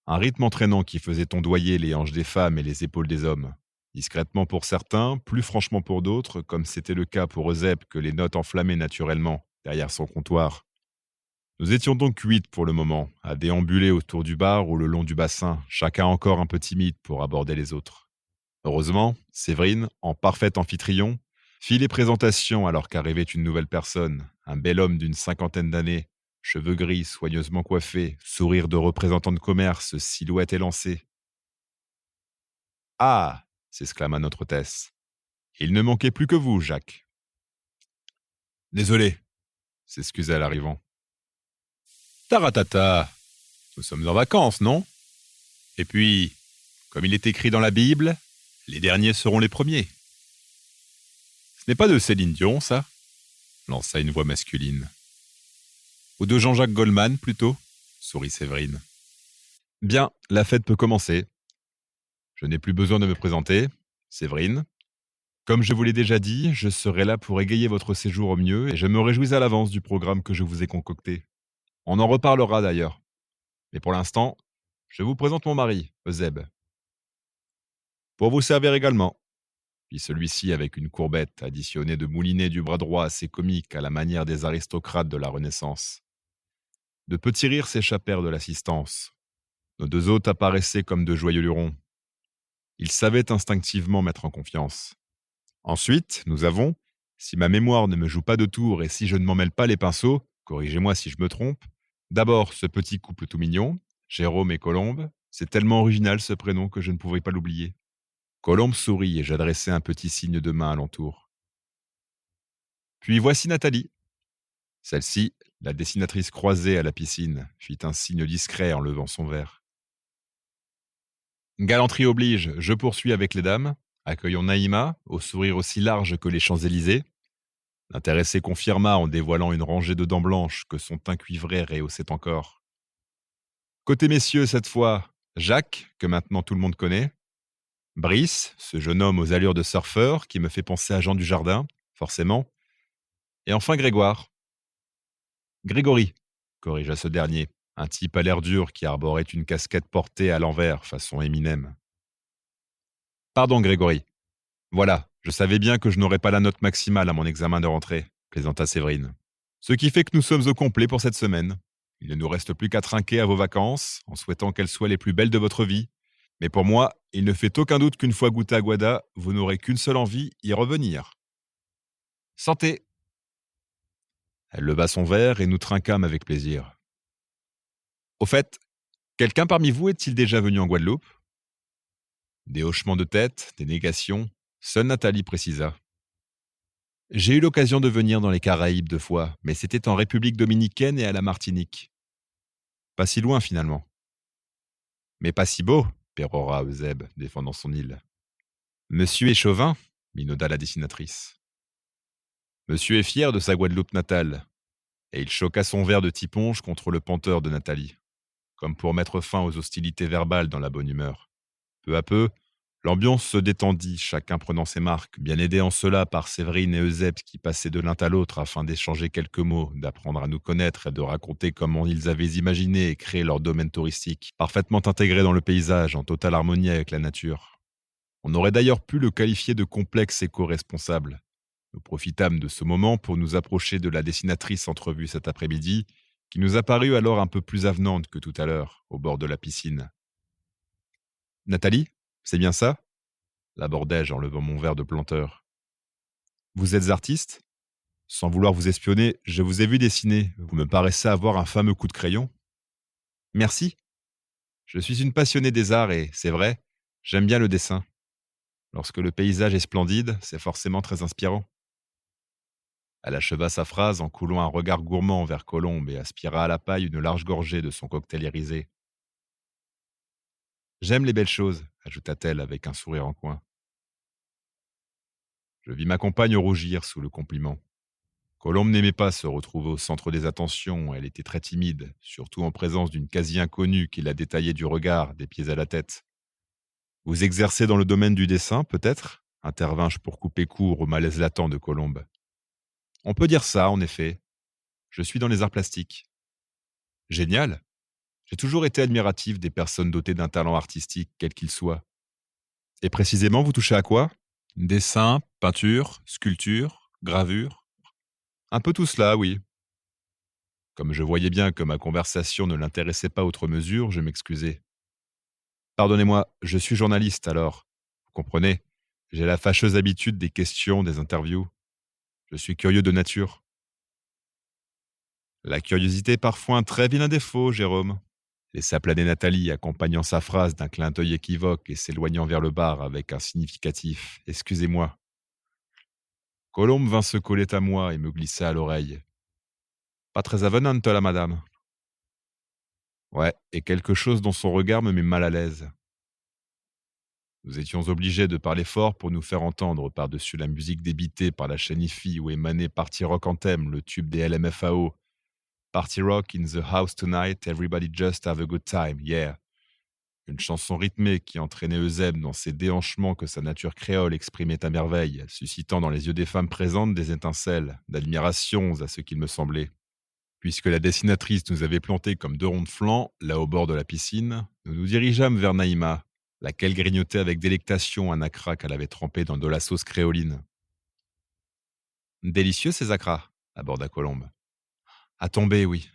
Un rythme entraînant qui faisait ondoyer les hanches des femmes et les épaules des hommes. Discrètement pour certains, plus franchement pour d'autres, comme c'était le cas pour Euseb que les notes enflammaient naturellement, derrière son comptoir. Nous étions donc 8 pour le moment, à déambuler autour du bar ou le long du bassin, chacun encore un peu timide pour aborder les autres. Heureusement, Séverine, en parfait amphitryon, fit les présentations alors qu'arrivait une nouvelle personne, un bel homme d'une cinquantaine d'années, cheveux gris, soigneusement coiffés, sourire de représentant de commerce, silhouette élancée. « Ah !» s'exclama notre hôtesse. « Il ne manquait plus que vous, Jacques. »« Désolé, » s'excusa l'arrivant. « Taratata, nous sommes en vacances, non? Et puis, comme il est écrit dans la Bible, les derniers seront les premiers. » « Ce n'est pas de Céline Dion, ça ?» lança une voix masculine. « Ou de Jean-Jacques Goldman, plutôt ?» sourit Séverine. « Bien, la fête peut commencer. Je n'ai plus besoin de me présenter. Séverine. Comme je vous l'ai déjà dit, je serai là pour égayer votre séjour au mieux et je me réjouis à l'avance du programme que je vous ai concocté. On en reparlera d'ailleurs. Mais pour l'instant, je vous présente mon mari, Euseb. Pour vous servir également, fit celui-ci avec une courbette additionnée de moulinet du bras droit assez comique à la manière des aristocrates de la Renaissance. De petits rires s'échappèrent de l'assistance. Nos deux hôtes apparaissaient comme de joyeux lurons. Ils savaient instinctivement mettre en confiance. Ensuite, nous avons, si ma mémoire ne me joue pas de tour et si je ne m'en mêle pas les pinceaux, corrigez-moi si je me trompe, d'abord ce petit couple tout mignon, Jérôme et Colombe, C'est tellement original ce prénom que je ne pouvais pas l'oublier. Colombe sourit et j'adressai un petit signe de main alentour. Puis voici Nathalie. Celle-ci, la dessinatrice croisée à la piscine, fit un signe discret en levant son verre. Galanterie oblige, je poursuis avec les dames. Accueillons Naïma, au sourire aussi large que les Champs-Élysées. L'intéressé confirma en dévoilant une rangée de dents blanches que son teint cuivré rehaussait encore. Côté messieurs, cette fois, Jacques, que maintenant tout le monde connaît. Brice, ce jeune homme aux allures de surfeur qui me fait penser à Jean Dujardin, forcément. Et enfin Grégoire. Grégory, corrigea ce dernier, un type à l'air dur qui arborait une casquette portée à l'envers, façon Eminem. Pardon, Grégory. Voilà, je savais bien que je n'aurais pas la note maximale à mon examen de rentrée, plaisanta Séverine. Ce qui fait que nous sommes au complet pour cette semaine. Il ne nous reste plus qu'à trinquer à vos vacances, en souhaitant qu'elles soient les plus belles de votre vie. Mais pour moi, il ne fait aucun doute qu'une fois goûté à Guada, vous n'aurez qu'une seule envie, y revenir. Santé. Elle leva son verre et nous trinquâmes avec plaisir. Au fait, quelqu'un parmi vous est-il déjà venu en Guadeloupe? Des hochements de tête, des négations. Seule Nathalie précisa. J'ai eu l'occasion de venir dans les Caraïbes 2 fois, mais c'était en République dominicaine et à la Martinique. Pas si loin finalement. Mais pas si beau, pérora Eusèbe, défendant son île. Monsieur est chauvin, minauda la dessinatrice. Monsieur est fier de sa Guadeloupe natale, et il choqua son verre de tiponge contre le panteur de Nathalie, comme pour mettre fin aux hostilités verbales dans la bonne humeur. Peu à peu, l'ambiance se détendit, chacun prenant ses marques, bien aidé en cela par Séverine et Eusèbe qui passaient de l'un à l'autre afin d'échanger quelques mots, d'apprendre à nous connaître et de raconter comment ils avaient imaginé et créé leur domaine touristique, parfaitement intégré dans le paysage, en totale harmonie avec la nature. On aurait d'ailleurs pu le qualifier de complexe éco-responsable. Nous profitâmes de ce moment pour nous approcher de la dessinatrice entrevue cet après-midi, qui nous apparut alors un peu plus avenante que tout à l'heure, au bord de la piscine. Nathalie, c'est bien ça? L'abordai-je en levant mon verre de planteur. Vous êtes artiste? Sans vouloir vous espionner, je vous ai vu dessiner. Vous me paraissez avoir un fameux coup de crayon. Merci. Je suis une passionnée des arts et, c'est vrai, j'aime bien le dessin. Lorsque le paysage est splendide, c'est forcément très inspirant. Elle acheva sa phrase en coulant un regard gourmand vers Colombe et aspira à la paille une large gorgée de son cocktail irisé. J'aime les belles choses, ajouta-t-elle avec un sourire en coin. Je vis ma compagne rougir sous le compliment. Colombe n'aimait pas se retrouver au centre des attentions, elle était très timide, surtout en présence d'une quasi-inconnue qui la détaillait du regard, des pieds à la tête. Vous exercez dans le domaine du dessin, peut-être? Intervins-je pour couper court au malaise latent de Colombe. On peut dire ça, en effet. Je suis dans les arts plastiques. Génial. J'ai toujours été admiratif des personnes dotées d'un talent artistique, quel qu'il soit. Et précisément, vous touchez à quoi? Dessin, peinture, sculpture, gravure? Un peu tout cela, oui. Comme je voyais bien que ma conversation ne l'intéressait pas outre mesure, je m'excusai. Pardonnez-moi, je suis journaliste alors. Vous comprenez, j'ai la fâcheuse habitude des questions, des interviews. Je suis curieux de nature. La curiosité est parfois un très vilain défaut, Jérôme. Laissa planer Nathalie, accompagnant sa phrase d'un clin d'œil équivoque et s'éloignant vers le bar avec un significatif Excusez-moi. Colombe vint se coller à moi et me glissa à l'oreille. Pas très avenante, la madame. Ouais, et quelque chose dans son regard me met mal à l'aise. Nous étions obligés de parler fort pour nous faire entendre par-dessus la musique débitée par la chaîne IFI où émanait Party Rock Anthem, le tube des LMFAO. Party Rock in the house tonight, everybody just have a good time, yeah. Une chanson rythmée qui entraînait Eusèbe dans ses déhanchements que sa nature créole exprimait à merveille, suscitant dans les yeux des femmes présentes des étincelles, d'admiration à ce qu'il me semblait. Puisque la dessinatrice nous avait plantés comme 2 ronds de flanc, là au bord de la piscine, nous nous dirigeâmes vers Naïma, laquelle grignotait avec délectation un acra qu'elle avait trempé dans de la sauce créoline. Délicieux ces acras, aborda Colombe. À tomber, oui.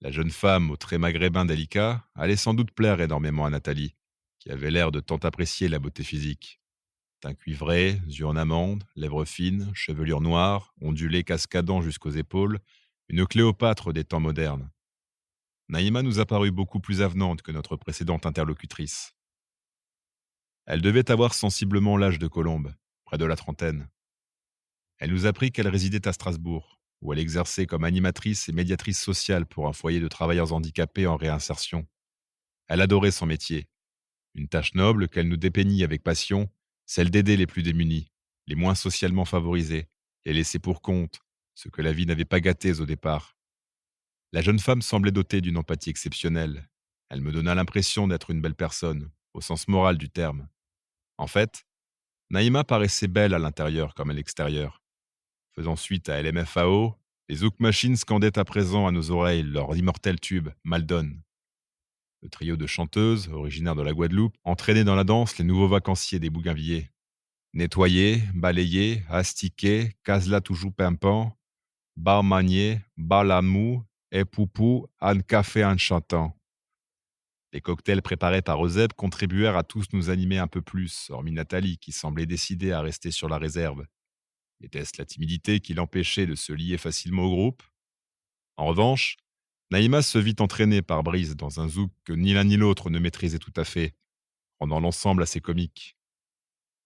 La jeune femme, aux traits maghrébins délicats, allait sans doute plaire énormément à Nathalie, qui avait l'air de tant apprécier la beauté physique. Teint cuivré, yeux en amande, lèvres fines, chevelure noire, ondulée cascadant jusqu'aux épaules, une Cléopâtre des temps modernes. Naïma nous a paru beaucoup plus avenante que notre précédente interlocutrice. Elle devait avoir sensiblement l'âge de Colombe, près de la trentaine. Elle nous apprit qu'elle résidait à Strasbourg, où elle exerçait comme animatrice et médiatrice sociale pour un foyer de travailleurs handicapés en réinsertion. Elle adorait son métier, une tâche noble qu'elle nous dépeignit avec passion, celle d'aider les plus démunis, les moins socialement favorisés, et laisser pour compte ce que la vie n'avait pas gâté au départ. La jeune femme semblait dotée d'une empathie exceptionnelle. Elle me donna l'impression d'être une belle personne, au sens moral du terme. En fait, Naïma paraissait belle à l'intérieur comme à l'extérieur. Faisant suite à LMFAO, les Zouk Machines scandaient à présent à nos oreilles leur immortel tube Maldon. Le trio de chanteuses, originaires de la Guadeloupe, entraînait dans la danse les nouveaux vacanciers des Bougainvilliers. Nettoyer, balayer, astiquer, casela toujours pimpant, bar manier, bar lamou, et poupou, un café en chantant. Les cocktails préparés par Euseb contribuèrent à tous nous animer un peu plus, hormis Nathalie, qui semblait décidée à rester sur la réserve. Était-ce la timidité qui l'empêchait de se lier facilement au groupe? En revanche, Naïma se vit entraînée par Brice dans un zouk que ni l'un ni l'autre ne maîtrisait tout à fait, rendant l'ensemble assez comique.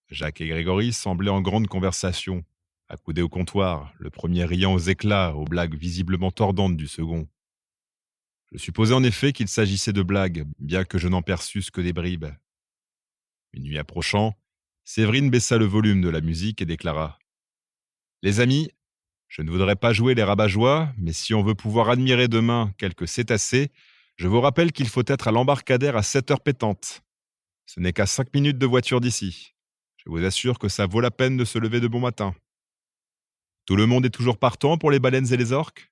Jacques et Grégory semblaient en grande conversation, accoudés au comptoir, le premier riant aux éclats, aux blagues visiblement tordantes du second. Je supposais en effet qu'il s'agissait de blagues, bien que je n'en perçusse que des bribes. Minuit approchant, Séverine baissa le volume de la musique et déclara : « Les amis, je ne voudrais pas jouer les rabat-joie, mais si on veut pouvoir admirer demain quelques cétacés, je vous rappelle qu'il faut être à l'embarcadère à 7 heures pétantes. Ce n'est qu'à 5 minutes de voiture d'ici. Je vous assure que ça vaut la peine de se lever de bon matin. Tout le monde est toujours partant pour les baleines et les orques ?»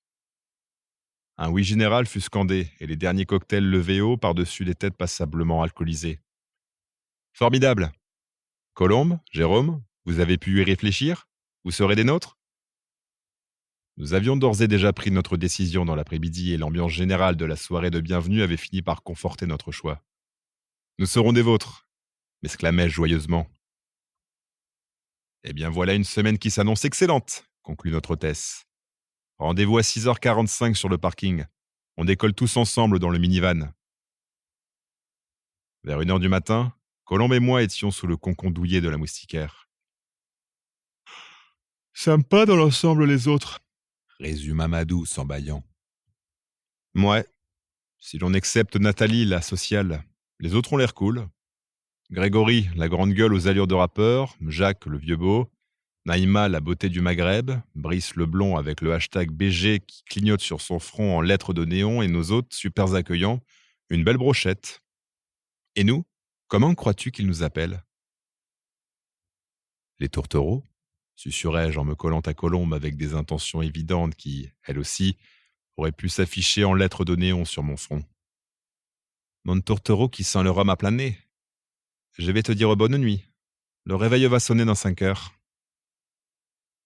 Un oui général fut scandé et les derniers cocktails levés haut par-dessus les têtes passablement alcoolisées. Formidable. Colombe, Jérôme, vous avez pu y réfléchir? Vous serez des nôtres? Nous avions d'ores et déjà pris notre décision dans l'après-midi et l'ambiance générale de la soirée de bienvenue avait fini par conforter notre choix. Nous serons des vôtres, m'exclamai-je joyeusement. Eh bien voilà une semaine qui s'annonce excellente, conclut notre hôtesse. Rendez-vous à 6h45 sur le parking. On décolle tous ensemble dans le minivan. Vers 1h du matin, Colombe et moi étions sous le concon douillet de la moustiquaire. « Sympa dans l'ensemble les autres, » résuma Madou en bâillant. « Ouais, si l'on accepte Nathalie, la sociale, les autres ont l'air cool. Grégory, la grande gueule aux allures de rappeur, Jacques, le vieux beau, Naïma, la beauté du Maghreb, Brice le blond avec le hashtag BG qui clignote sur son front en lettres de néon et nos autres, super accueillants, une belle brochette. Et nous, comment crois-tu qu'ils nous appellent ? » Les tourtereaux, susurrai-je en me collant à Colombe avec des intentions évidentes qui, elles aussi, auraient pu s'afficher en lettres de néon sur mon front. Mon tourtereau qui sent le rhum à plein nez. Je vais te dire bonne nuit. Le réveil va sonner dans 5 heures.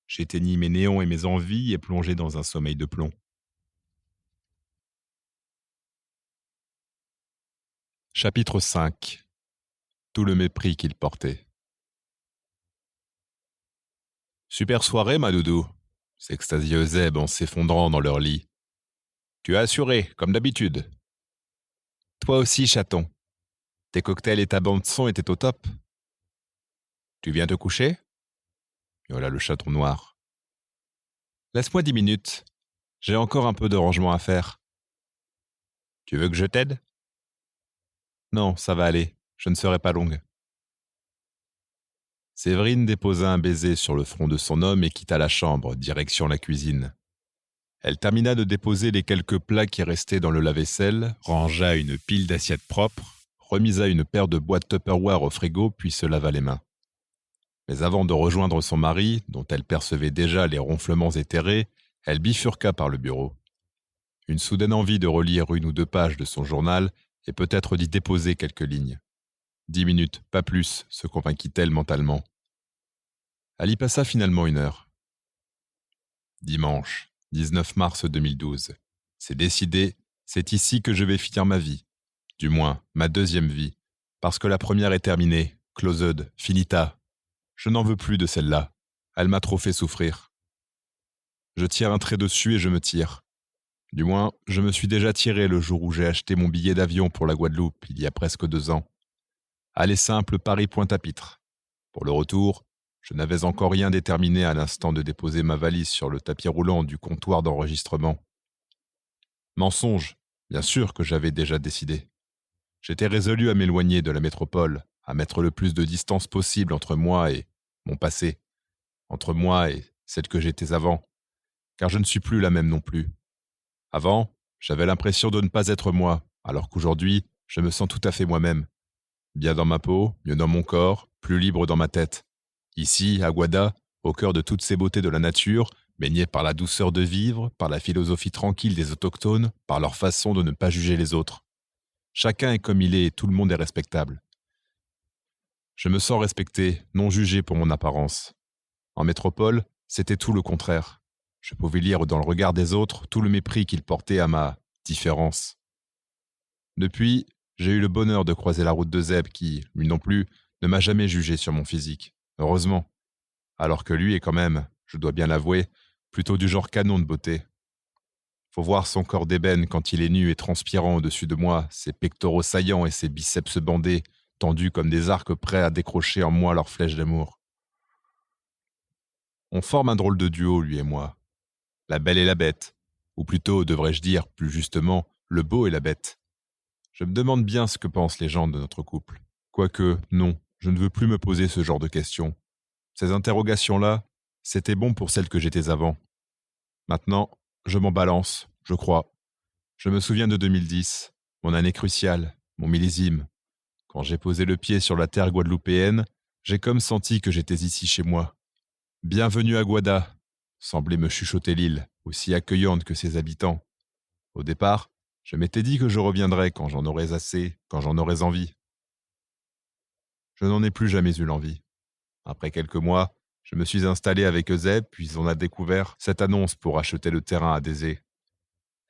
J'éteignis mes néons et mes envies et plongeai dans un sommeil de plomb. Chapitre 5. Tout le mépris qu'il portait. Super soirée, ma doudou, s'extasia Euseb en s'effondrant dans leur lit. Tu as assuré, comme d'habitude. Toi aussi, chaton. Tes cocktails et ta bande-son étaient au top. Tu viens te coucher ? Voilà le chaton noir. Laisse-moi 10 minutes. J'ai encore un peu de rangement à faire. Tu veux que je t'aide ? Non, ça va aller. Je ne serai pas longue. Séverine déposa un baiser sur le front de son homme et quitta la chambre, direction la cuisine. Elle termina de déposer les quelques plats qui restaient dans le lave-vaisselle, rangea une pile d'assiettes propres, remisa une paire de boîtes Tupperware au frigo, puis se lava les mains. Mais avant de rejoindre son mari, dont elle percevait déjà les ronflements éthérés, elle bifurqua par le bureau. Une soudaine envie de relire 1 ou 2 pages de son journal et peut-être d'y déposer quelques lignes. 10 minutes, pas plus, se convainquit-elle mentalement. Elle y passa finalement 1 heure. Dimanche, 19 mars 2012. C'est décidé, c'est ici que je vais finir ma vie. Du moins, ma 2e vie. Parce que la première est terminée, closed, finita. Je n'en veux plus de celle-là. Elle m'a trop fait souffrir. Je tire un trait dessus et je me tire. Du moins, je me suis déjà tiré le jour où j'ai acheté mon billet d'avion pour la Guadeloupe, il y a presque 2 ans. Aller simple Paris-Pointe-à-Pitre. Pour le retour, je n'avais encore rien déterminé à l'instant de déposer ma valise sur le tapis roulant du comptoir d'enregistrement. Mensonge, bien sûr que j'avais déjà décidé. J'étais résolu à m'éloigner de la métropole, à mettre le plus de distance possible entre moi et mon passé, entre moi et celle que j'étais avant, car je ne suis plus la même non plus. Avant, j'avais l'impression de ne pas être moi, alors qu'aujourd'hui, je me sens tout à fait moi-même. Bien dans ma peau, mieux dans mon corps, plus libre dans ma tête. Ici, à Guada, au cœur de toutes ces beautés de la nature, baigné par la douceur de vivre, par la philosophie tranquille des autochtones, par leur façon de ne pas juger les autres. Chacun est comme il est et tout le monde est respectable. Je me sens respecté, non jugé pour mon apparence. En métropole, c'était tout le contraire. Je pouvais lire dans le regard des autres tout le mépris qu'ils portaient à ma différence. Depuis, j'ai eu le bonheur de croiser la route de Zeb qui, lui non plus, ne m'a jamais jugé sur mon physique. Heureusement. Alors que lui est quand même, je dois bien l'avouer, plutôt du genre canon de beauté. Faut voir son corps d'ébène quand il est nu et transpirant au-dessus de moi, ses pectoraux saillants et ses biceps bandés, tendus comme des arcs prêts à décrocher en moi leurs flèches d'amour. On forme un drôle de duo, lui et moi. La belle et la bête. Ou plutôt, devrais-je dire, plus justement, le beau et la bête. Je me demande bien ce que pensent les gens de notre couple. Quoique, non, je ne veux plus me poser ce genre de questions. Ces interrogations-là, c'était bon pour celles que j'étais avant. Maintenant, je m'en balance, je crois. Je me souviens de 2010, mon année cruciale, mon millésime. Quand j'ai posé le pied sur la terre guadeloupéenne, j'ai comme senti que j'étais ici chez moi. Bienvenue à Guada, semblait me chuchoter l'île, aussi accueillante que ses habitants. Au départ, je m'étais dit que je reviendrais quand j'en aurais assez, quand j'en aurais envie. Je n'en ai plus jamais eu l'envie. Après quelques mois, je me suis installé avec Euseb, puis on a découvert cette annonce pour acheter le terrain à Désé.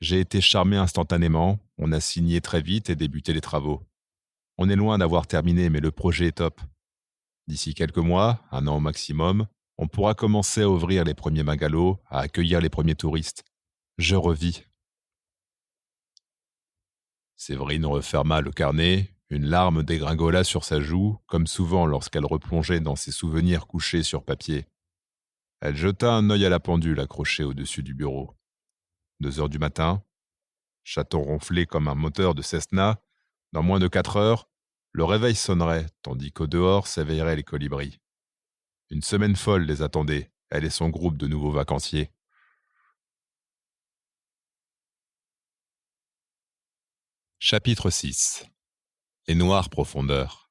J'ai été charmé instantanément, on a signé très vite et débuté les travaux. On est loin d'avoir terminé, mais le projet est top. D'ici quelques mois, 1 an au maximum, on pourra commencer à ouvrir les premiers magalos, à accueillir les premiers touristes. Je revis. Séverine referma le carnet, une larme dégringola sur sa joue, comme souvent lorsqu'elle replongeait dans ses souvenirs couchés sur papier. Elle jeta un œil à la pendule accrochée au-dessus du bureau. 2 heures du matin, chaton ronflé comme un moteur de Cessna, dans moins de 4 heures, le réveil sonnerait, tandis qu'au dehors s'éveilleraient les colibris. Une semaine folle les attendait, elle et son groupe de nouveaux vacanciers. Chapitre 6. Les noires profondeurs.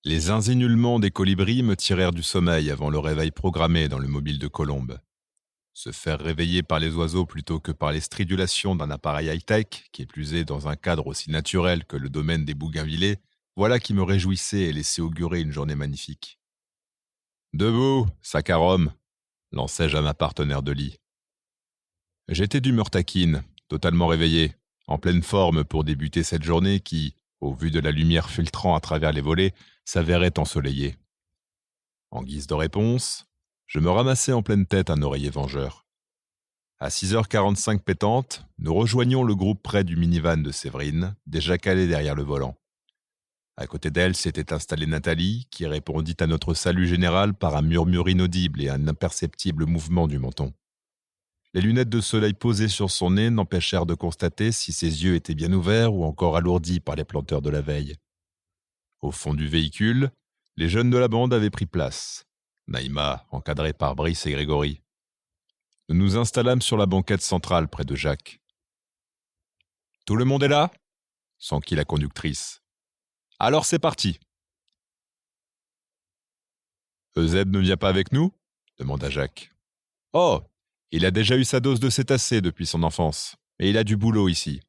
Les insinulements des colibris me tirèrent du sommeil avant le réveil programmé dans le mobile de Colombe. Se faire réveiller par les oiseaux plutôt que par les stridulations d'un appareil high-tech, qui est plus est dans un cadre aussi naturel que le domaine des bougainvillés, voilà qui me réjouissait et laissait augurer une journée magnifique. Debout, sac à rhum, lançai-je à ma partenaire de lit. J'étais d'humeur taquine, totalement réveillé, en pleine forme pour débuter cette journée qui, au vu de la lumière filtrant à travers les volets, s'avérait ensoleillée. En guise de réponse, je me ramassai en pleine tête un oreiller vengeur. À 6h45 pétante, nous rejoignions le groupe près du minivan de Séverine, déjà calé derrière le volant. À côté d'elle s'était installée Nathalie, qui répondit à notre salut général par un murmure inaudible et un imperceptible mouvement du menton. Les lunettes de soleil posées sur son nez n'empêchèrent de constater si ses yeux étaient bien ouverts ou encore alourdis par les planteurs de la veille. Au fond du véhicule, les jeunes de la bande avaient pris place. Naïma, encadrée par Brice et Grégory. Nous nous installâmes sur la banquette centrale près de Jacques. « Tout le monde est là ?» s'enquit la conductrice. « Alors c'est parti !»« Euseb ne vient pas avec nous ?» demanda Jacques. « Oh, il a déjà eu sa dose de cétacés depuis son enfance, et il a du boulot ici.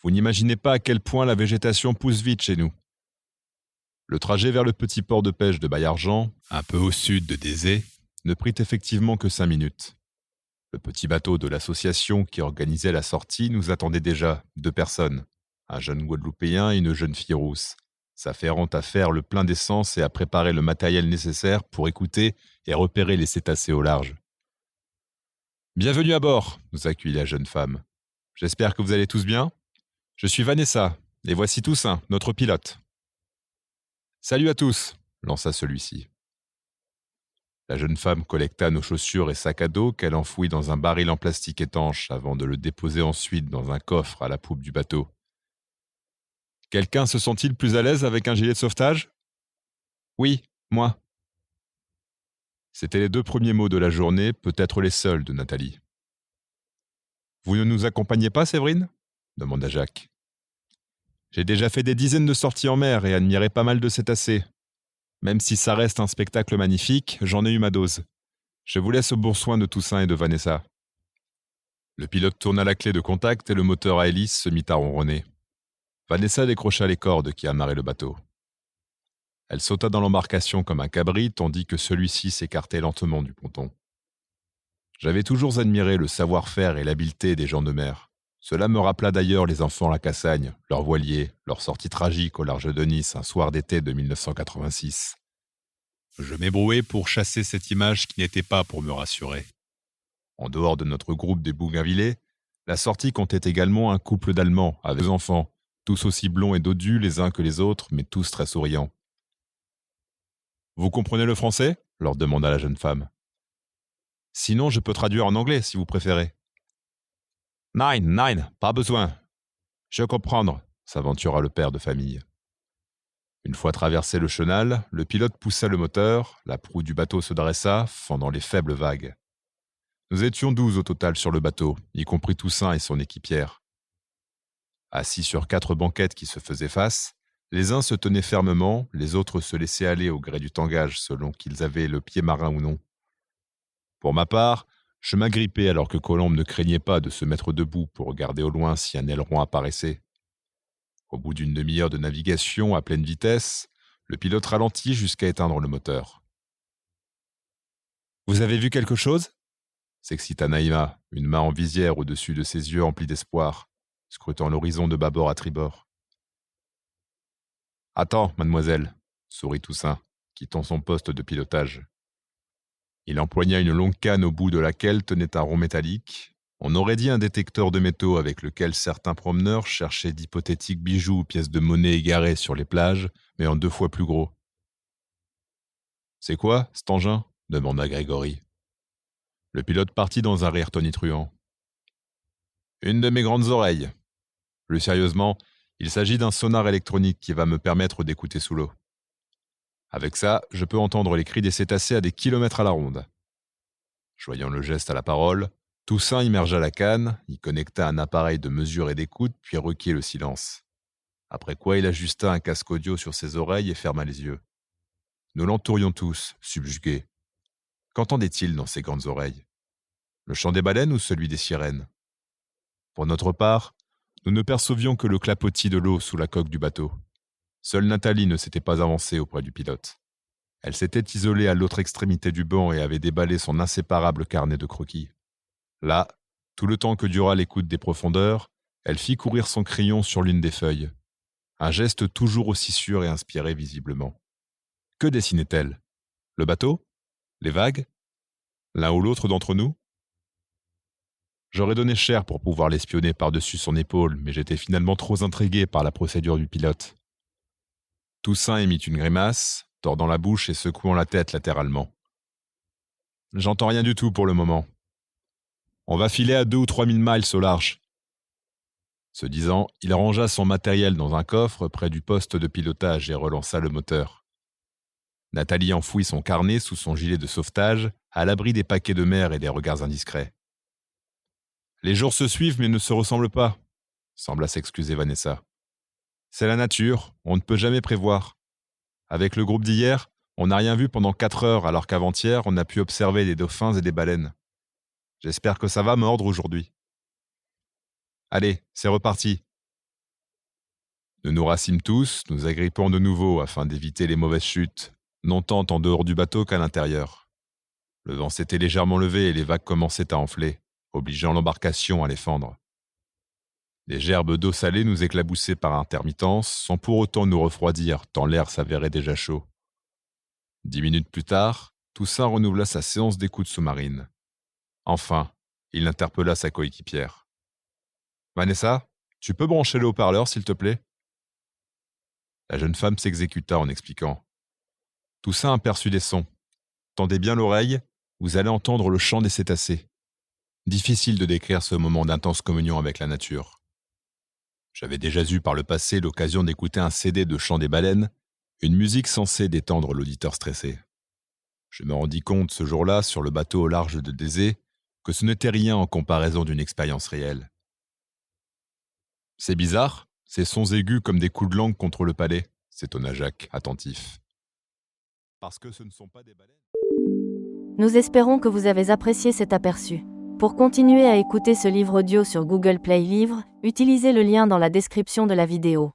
Vous n'imaginez pas à quel point la végétation pousse vite chez nous. » Le trajet vers le petit port de pêche de Baillargent, un peu au sud de Désé, ne prit effectivement que 5 minutes. Le petit bateau de l'association qui organisait la sortie nous attendait déjà, 2 personnes, un jeune Guadeloupéen et une jeune fille rousse, s'afférant à faire le plein d'essence et à préparer le matériel nécessaire pour écouter et repérer les cétacés au large. Bienvenue à bord, nous accueillit la jeune femme. J'espère que vous allez tous bien. Je suis Vanessa, et voici Toussaint, notre pilote. Salut à tous, lança celui-ci. La jeune femme collecta nos chaussures et sacs à dos qu'elle enfouit dans un baril en plastique étanche avant de le déposer ensuite dans un coffre à la poupe du bateau. Quelqu'un se sent-il plus à l'aise avec un gilet de sauvetage ? Oui, moi. C'étaient les 2 premiers mots de la journée, peut-être les seuls de Nathalie. Vous ne nous accompagnez pas, Séverine ? Demanda Jacques. J'ai déjà fait des dizaines de sorties en mer et admiré pas mal de cétacés. Même si ça reste un spectacle magnifique, j'en ai eu ma dose. Je vous laisse au bon soin de Toussaint et de Vanessa. Le pilote tourna la clé de contact et le moteur à hélice se mit à ronronner. Vanessa décrocha les cordes qui amarraient le bateau. Elle sauta dans l'embarcation comme un cabri tandis que celui-ci s'écartait lentement du ponton. J'avais toujours admiré le savoir-faire et l'habileté des gens de mer. Cela me rappela d'ailleurs les enfants à la Cassagne, leurs voiliers, leur sortie tragique au large de Nice un soir d'été de 1986. Je m'ébrouais pour chasser cette image qui n'était pas pour me rassurer. En dehors de notre groupe des Bougainvillais, la sortie comptait également un couple d'Allemands avec 2 enfants, tous aussi blonds et dodus les uns que les autres, mais tous très souriants. « Vous comprenez le français ?» leur demanda la jeune femme. « Sinon, je peux traduire en anglais, si vous préférez. »« Nein, pas besoin. Je comprendre, » s'aventura le père de famille. Une fois traversé le chenal, le pilote poussa le moteur, la proue du bateau se dressa, fendant les faibles vagues. Nous étions 12 au total sur le bateau, y compris Toussaint et son équipière. Assis sur 4 banquettes qui se faisaient face, les uns se tenaient fermement, les autres se laissaient aller au gré du tangage selon qu'ils avaient le pied marin ou non. Pour ma part, je m'agrippais alors que Colombe ne craignait pas de se mettre debout pour regarder au loin si un aileron apparaissait. Au bout d'une demi-heure de navigation à pleine vitesse, le pilote ralentit jusqu'à éteindre le moteur. « Vous avez vu quelque chose ?» s'excita Naïma, une main en visière au-dessus de ses yeux emplis d'espoir, scrutant l'horizon de bâbord à tribord. « Attends, mademoiselle, » sourit Toussaint, quittant son poste de pilotage. Il empoigna une longue canne au bout de laquelle tenait un rond métallique. On aurait dit un détecteur de métaux avec lequel certains promeneurs cherchaient d'hypothétiques bijoux ou pièces de monnaie égarées sur les plages, mais en 2 fois plus gros. « C'est quoi, cet engin ?» demanda Grégory. Le pilote partit dans un rire tonitruant. « Une de mes grandes oreilles. Plus sérieusement, il s'agit d'un sonar électronique qui va me permettre d'écouter sous l'eau. Avec ça, je peux entendre les cris des cétacés à des kilomètres à la ronde. » Joignant le geste à la parole, Toussaint immergea la canne, y connecta un appareil de mesure et d'écoute, puis requiert le silence. Après quoi il ajusta un casque audio sur ses oreilles et ferma les yeux. Nous l'entourions tous, subjugués. Qu'entendait-il dans ses grandes oreilles ? Le chant des baleines ou celui des sirènes ? Pour notre part, nous ne percevions que le clapotis de l'eau sous la coque du bateau. Seule Nathalie ne s'était pas avancée auprès du pilote. Elle s'était isolée à l'autre extrémité du banc et avait déballé son inséparable carnet de croquis. Là, tout le temps que dura l'écoute des profondeurs, elle fit courir son crayon sur l'une des feuilles. Un geste toujours aussi sûr et inspiré visiblement. Que dessinait-elle ? Le bateau ? Les vagues ? L'un ou l'autre d'entre nous ? J'aurais donné cher pour pouvoir l'espionner par-dessus son épaule, mais j'étais finalement trop intrigué par la procédure du pilote. Toussaint émit une grimace, tordant la bouche et secouant la tête latéralement. « J'entends rien du tout pour le moment. On va filer à 2 ou 3 000 miles au large. » Ce disant, il rangea son matériel dans un coffre près du poste de pilotage et relança le moteur. Nathalie enfouit son carnet sous son gilet de sauvetage, à l'abri des paquets de mer et des regards indiscrets. « Les jours se suivent mais ne se ressemblent pas, » sembla s'excuser Vanessa. « C'est la nature, on ne peut jamais prévoir. Avec le groupe d'hier, on n'a rien vu pendant 4 heures alors qu'avant-hier, on a pu observer des dauphins et des baleines. J'espère que ça va mordre aujourd'hui. Allez, c'est reparti. » Nous nous rassîmes tous, nous agrippant de nouveau afin d'éviter les mauvaises chutes, non tant en dehors du bateau qu'à l'intérieur. Le vent s'était légèrement levé et les vagues commençaient à enfler, obligeant l'embarcation à les fendre. Les gerbes d'eau salée nous éclaboussaient par intermittence, sans pour autant nous refroidir, tant l'air s'avérait déjà chaud. 10 minutes plus tard, Toussaint renouvela sa séance d'écoute sous-marine. Enfin, Il interpella sa coéquipière. Vanessa, tu peux brancher le haut-parleur, s'il te plaît? La jeune femme s'exécuta en expliquant. Toussaint aperçut des sons. Tendez bien l'oreille, vous allez entendre le chant des cétacés. Difficile de décrire ce moment d'intense communion avec la nature. J'avais déjà eu par le passé l'occasion d'écouter un CD de chant des baleines, une musique censée détendre l'auditeur stressé. Je me rendis compte ce jour-là, sur le bateau au large de Désé, que ce n'était rien en comparaison d'une expérience réelle. C'est bizarre, ces sons aigus comme des coups de langue contre le palais, s'étonna Jacques, attentif. Parce que ce ne sont pas des baleines. Nous espérons que vous avez apprécié cet aperçu. Pour continuer à écouter ce livre audio sur Google Play Livres, utilisez le lien dans la description de la vidéo.